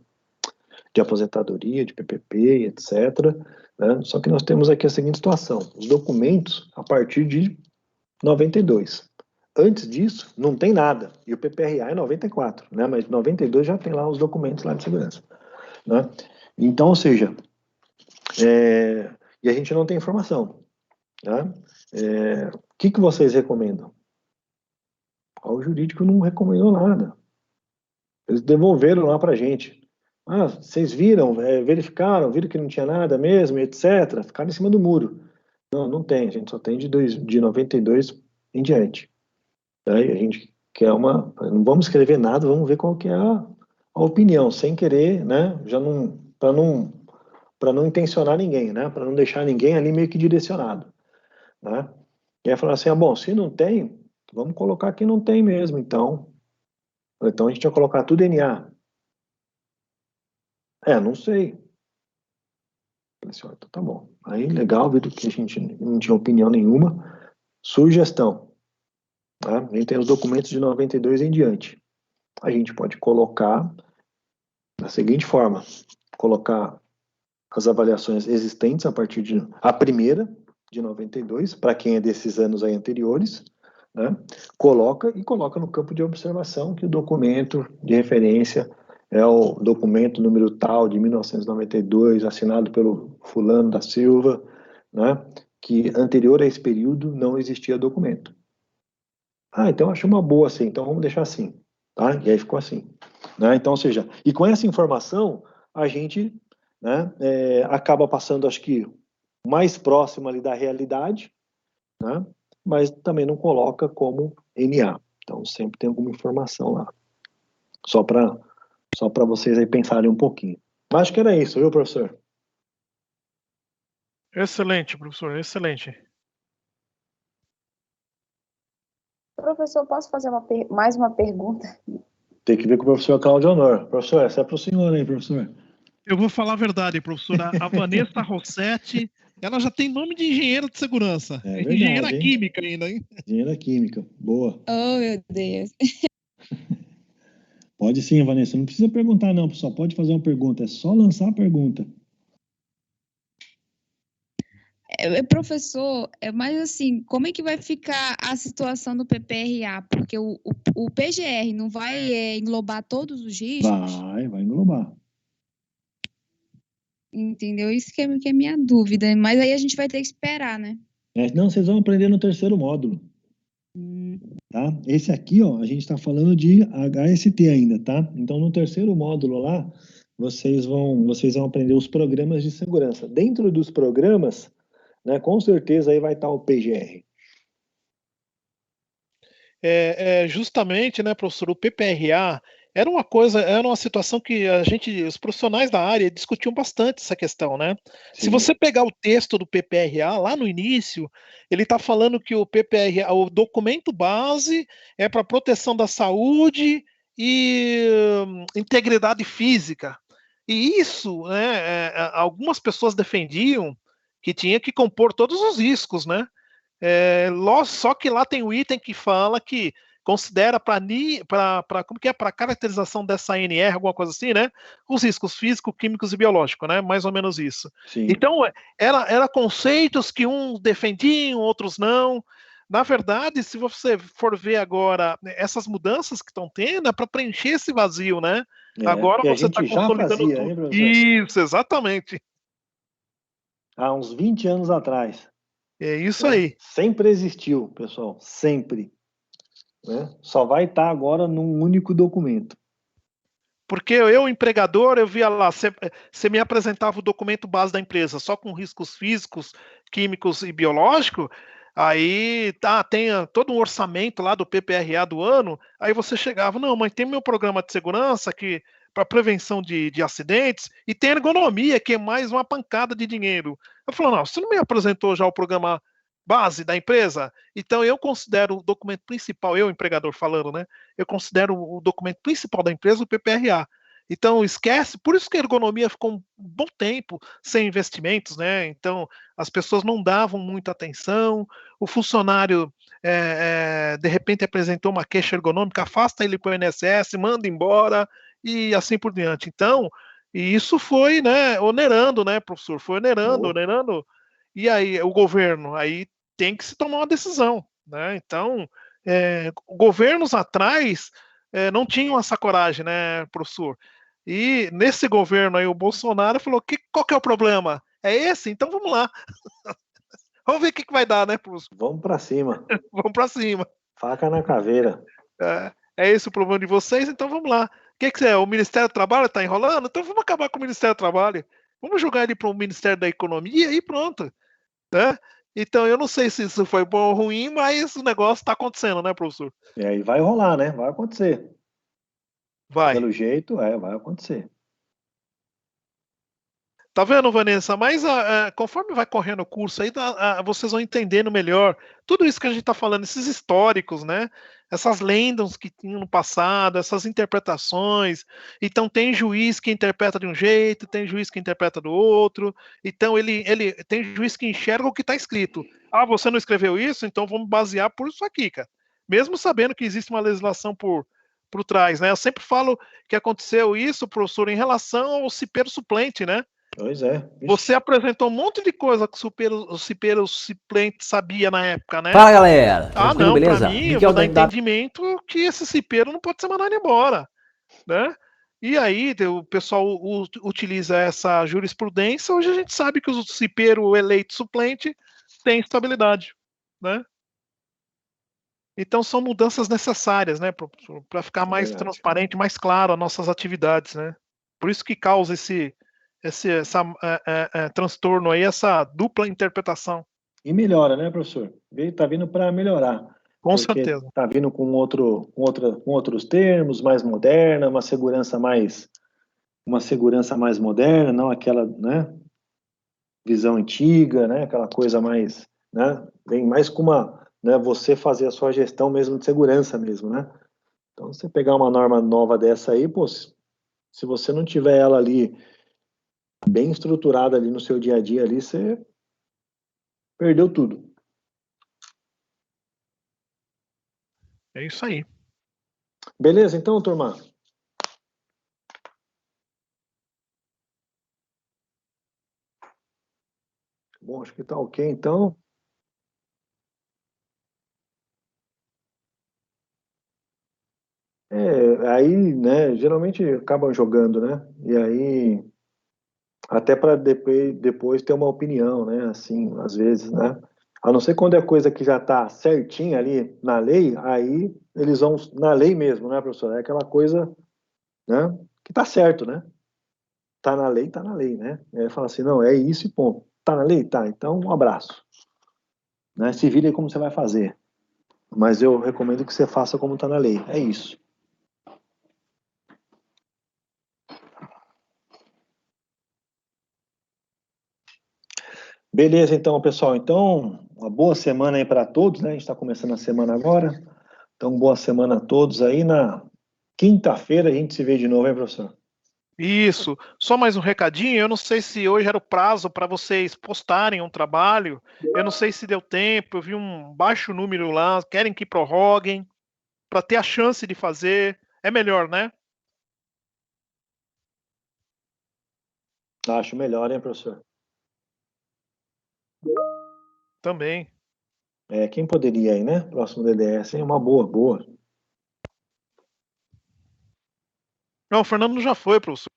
aposentadoria, de PPP, etc. Né? Só que nós temos aqui a seguinte situação, os documentos a partir de 92. Antes disso, não tem nada, e o PPRA é 94, né? Mas 92 já tem lá os documentos lá de segurança. Né? Então, ou seja, e a gente não tem informação. Né? O que vocês recomendam? O jurídico não recomendou nada. Eles devolveram lá para a gente. Ah, vocês viram, verificaram, viram que não tinha nada mesmo, etc. Ficaram em cima do muro. Não tem, a gente só tem de 92 em diante. Aí a gente quer não vamos escrever nada, vamos ver qual que é a opinião, sem querer, né? Para não intencionar ninguém, né? Para não deixar ninguém ali meio que direcionado, né? E aí falar assim, bom, se não tem, vamos colocar que não tem mesmo, então. Então a gente vai colocar tudo NA. Não sei. Falei assim, então tá bom. Aí legal, viu que a gente não tinha opinião nenhuma. Sugestão. Tá? A gente tem os documentos de 92 em diante. A gente pode colocar da seguinte forma, colocar as avaliações existentes a partir a primeira de 92, para quem é desses anos aí anteriores, né? Coloca no campo de observação que o documento de referência é o documento número tal de 1992, assinado pelo fulano da Silva, né? Que anterior a esse período não existia documento. Então eu acho uma boa assim, então vamos deixar assim, tá? E aí ficou assim, né? Então, ou seja, e com essa informação a gente, né, acaba passando, acho que mais próximo ali da realidade, né? Mas também não coloca como NA. Então sempre tem alguma informação lá, só para vocês aí pensarem um pouquinho. Mas acho que era isso, viu, professor? Excelente, professor, excelente. Professor, posso fazer mais uma pergunta? Tem que ver com o professor Cláudio Honor. Professor, essa é para o senhor, hein, professor? Eu vou falar a verdade, professora. A Vanessa Rossetti, ela já tem nome de engenheira de segurança. É verdade, engenheira hein? química ainda, hein? Engenheira química, boa. Oh, meu Deus. Pode sim, Vanessa. Não precisa perguntar, não, pessoal. Pode fazer uma pergunta. É só lançar a pergunta. Professor, mas assim, como é que vai ficar a situação do PPRA? Porque o PGR não vai englobar todos os riscos? Vai englobar. Entendeu? Isso que é minha dúvida. Mas aí a gente vai ter que esperar, né? Não, vocês vão aprender no terceiro módulo. Tá? Esse aqui, ó, a gente está falando de HST ainda, tá? Então, no terceiro módulo lá, vocês vão aprender os programas de segurança. Dentro dos programas, né, com certeza aí vai estar o PGR. Justamente, né, professor, o PPRA era uma situação que os profissionais da área discutiam bastante essa questão, né? Sim. Se você pegar o texto do PPRA lá no início, ele está falando que o PPRA, o documento base é para proteção da saúde e integridade física. E isso, né, algumas pessoas defendiam que tinha que compor todos os riscos, né? Só que lá tem um item que fala que considera para como que é, para caracterização dessa ANR, alguma coisa assim, né? Os riscos físicos, químicos e biológicos, né? Mais ou menos isso. Sim. Então, era conceitos que uns defendiam, outros não. Na verdade, se você for ver agora essas mudanças que estão tendo, é para preencher esse vazio, né? Agora você está consolidando fazia, tudo. Hein, isso, exatamente. Há uns 20 anos atrás. É isso aí. Sempre existiu, pessoal, sempre. Né? Só vai estar agora num único documento. Porque eu, empregador, eu via lá, você me apresentava o documento base da empresa só com riscos físicos, químicos e biológicos, aí tem todo um orçamento lá do PPRA do ano, aí você chegava, não, mas tem meu programa de segurança que para prevenção de acidentes, e tem ergonomia, que é mais uma pancada de dinheiro. Eu falo, não, você não me apresentou já o programa base da empresa? Então eu considero o documento principal, eu, empregador falando, né? Eu considero o documento principal da empresa o PPRA. Então esquece, por isso que a ergonomia ficou um bom tempo sem investimentos, né? Então as pessoas não davam muita atenção, o funcionário de repente apresentou uma queixa ergonômica, afasta ele para o INSS, manda embora e assim por diante. Então, e isso foi, né, onerando, né, professor? Foi onerando. E aí o governo aí tem que se tomar uma decisão, né? Então, governos atrás não tinham essa coragem, né, professor? E nesse governo aí o Bolsonaro falou qual que é o problema? É esse? Então vamos lá. Vamos ver o que vai dar, né, professor? Vamos para cima. Vamos para cima. Faca na caveira. É esse o problema de vocês, então vamos lá. O que é? O Ministério do Trabalho está enrolando? Então vamos acabar com o Ministério do Trabalho. Vamos jogar ele para o Ministério da Economia e pronto. Né? Então, eu não sei se isso foi bom ou ruim, mas o negócio está acontecendo, né, professor? E aí vai rolar, né? Vai acontecer. Vai. Pelo jeito, vai acontecer. Tá vendo, Vanessa? Mas conforme vai correndo o curso aí, vocês vão entendendo melhor tudo isso que a gente está falando, esses históricos, né? Essas lendas que tinham no passado, essas interpretações. Então tem juiz que interpreta de um jeito, tem juiz que interpreta do outro. Então ele tem juiz que enxerga o que está escrito. Ah, você não escreveu isso, então vamos basear por isso aqui, cara. Mesmo sabendo que existe uma legislação por trás, né? Eu sempre falo que aconteceu isso, professor, em relação ao cipeiro suplente, né? Pois é. Você apresentou um monte de coisa que o cipeiro suplente sabia na época, né? Fala, galera. Ah, Tranquilo, não, beleza? pra mim, eu Miguel vou dar da... entendimento que esse cipeiro não pode ser mandado embora, né? E aí o pessoal utiliza essa jurisprudência, hoje a gente sabe que o cipeiro eleito suplente tem estabilidade, né? Então são mudanças necessárias, né, para ficar mais transparente, mais claro as nossas atividades, né? Por isso que causa esse transtorno aí, essa dupla interpretação. E melhora, né, professor? Tá vindo para melhorar. Com certeza. Tá vindo com outros termos, mais moderna, uma segurança mais moderna, não aquela, né, visão antiga, né, aquela coisa mais, né, vem mais com uma, né, você fazer a sua gestão mesmo de segurança mesmo, né? Então, você pegar uma norma nova dessa aí, pô, se você não tiver ela ali bem estruturada ali no seu dia a dia ali, você perdeu tudo. É isso aí. Beleza, então, turma? Bom, acho que tá ok, então. Aí, né, geralmente acabam jogando, né? E aí, até para depois ter uma opinião, né? Assim, às vezes, né? A não ser quando é coisa que já está certinha ali na lei, aí eles vão na lei mesmo, né, professor? É aquela coisa, né? Que tá certo, né? Tá na lei, né? Aí fala assim, não, é isso e ponto. Tá na lei? Tá, então um abraço. Né? Se vire como você vai fazer. Mas eu recomendo que você faça como tá na lei. É isso. Beleza, então, pessoal. Então, uma boa semana aí para todos, né? A gente está começando a semana agora. Então, boa semana a todos aí. Na quinta-feira a gente se vê de novo, hein, professor? Isso. Só mais um recadinho. Eu não sei se hoje era o prazo para vocês postarem um trabalho. Eu não sei se deu tempo. Eu vi um baixo número lá. Querem que prorroguem para ter a chance de fazer. É melhor, né? Acho melhor, hein, professor? Também. Quem poderia aí, né? Próximo DDS, hein? Uma boa. Não, o Fernando já foi, professor.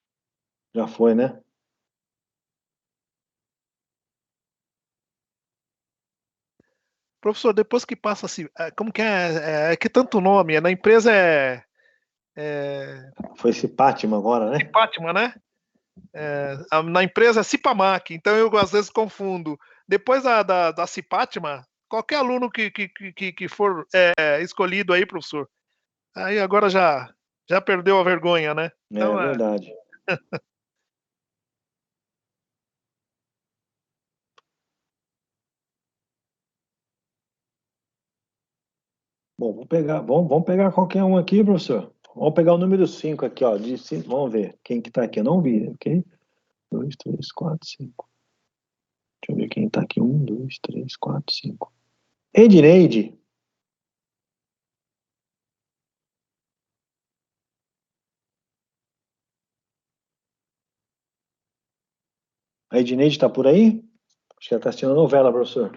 Já foi, né? Professor, depois que passa assim, como que é que tanto nome, na empresa Foi Cipátima agora, né? Cipátima, né? Na empresa é Cipamac, então eu às vezes confundo. Depois da Cipátima, qualquer aluno que for escolhido aí, professor, aí agora já perdeu a vergonha, né? Então, É verdade. Bom, vamos pegar qualquer um aqui, professor. Vamos pegar o número 5 aqui, ó. Vamos ver quem que tá aqui. Eu não vi, ok? 2, 3, 4, 5. Deixa eu ver quem tá aqui. 1, 2, 3, 4, 5. Edneide. A Edneide tá por aí? Acho que ela tá assistindo a novela, professor.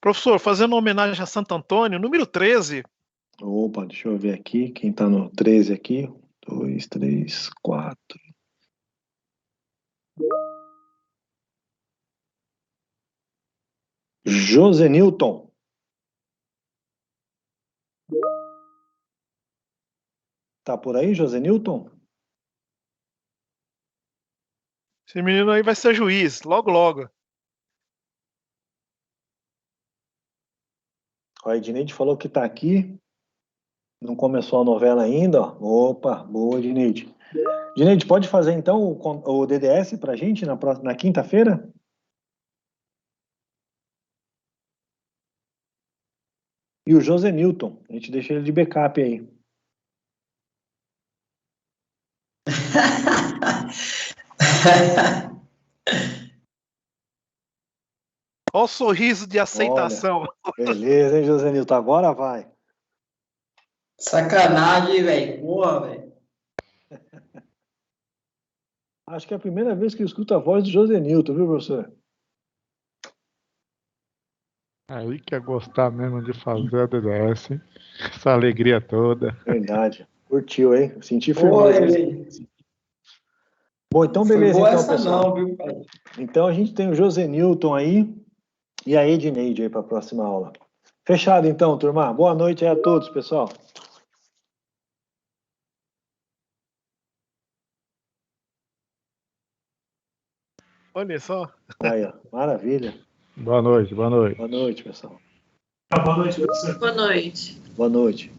professor, fazendo uma homenagem a Santo Antônio, número 13. Opa, deixa eu ver aqui. Quem tá no 13 aqui? 2, 3, 4. Josenilton. Tá por aí, José Newton? Esse menino aí vai ser juiz, logo, logo. A Edneide falou que tá aqui. Não começou a novela ainda, ó. Opa, boa, Edneide. Edneide, pode fazer então o DDS pra gente na quinta-feira? E o José Newton, a gente deixa ele de backup aí. Olha o sorriso de aceitação. Olha, beleza, hein, José Newton? Agora vai. Sacanagem, velho. Porra, velho. Acho que é a primeira vez que eu escuto a voz do José Newton, viu, professor? Aí que é gostar mesmo de fazer a DDS, hein? Essa alegria toda. Verdade. Curtiu, hein? Senti Porra, firmeza. velho. Bom, então Foi beleza, boa então, essa pessoal. não, viu, pai? Então a gente tem o José Newton aí e a Edneide aí para a próxima aula. Fechado então, turma. Boa noite aí a todos, pessoal. Olha só. Aí, ó. Maravilha. Boa noite, boa noite. Boa noite, pessoal. Boa noite, professor. Boa noite. Boa noite.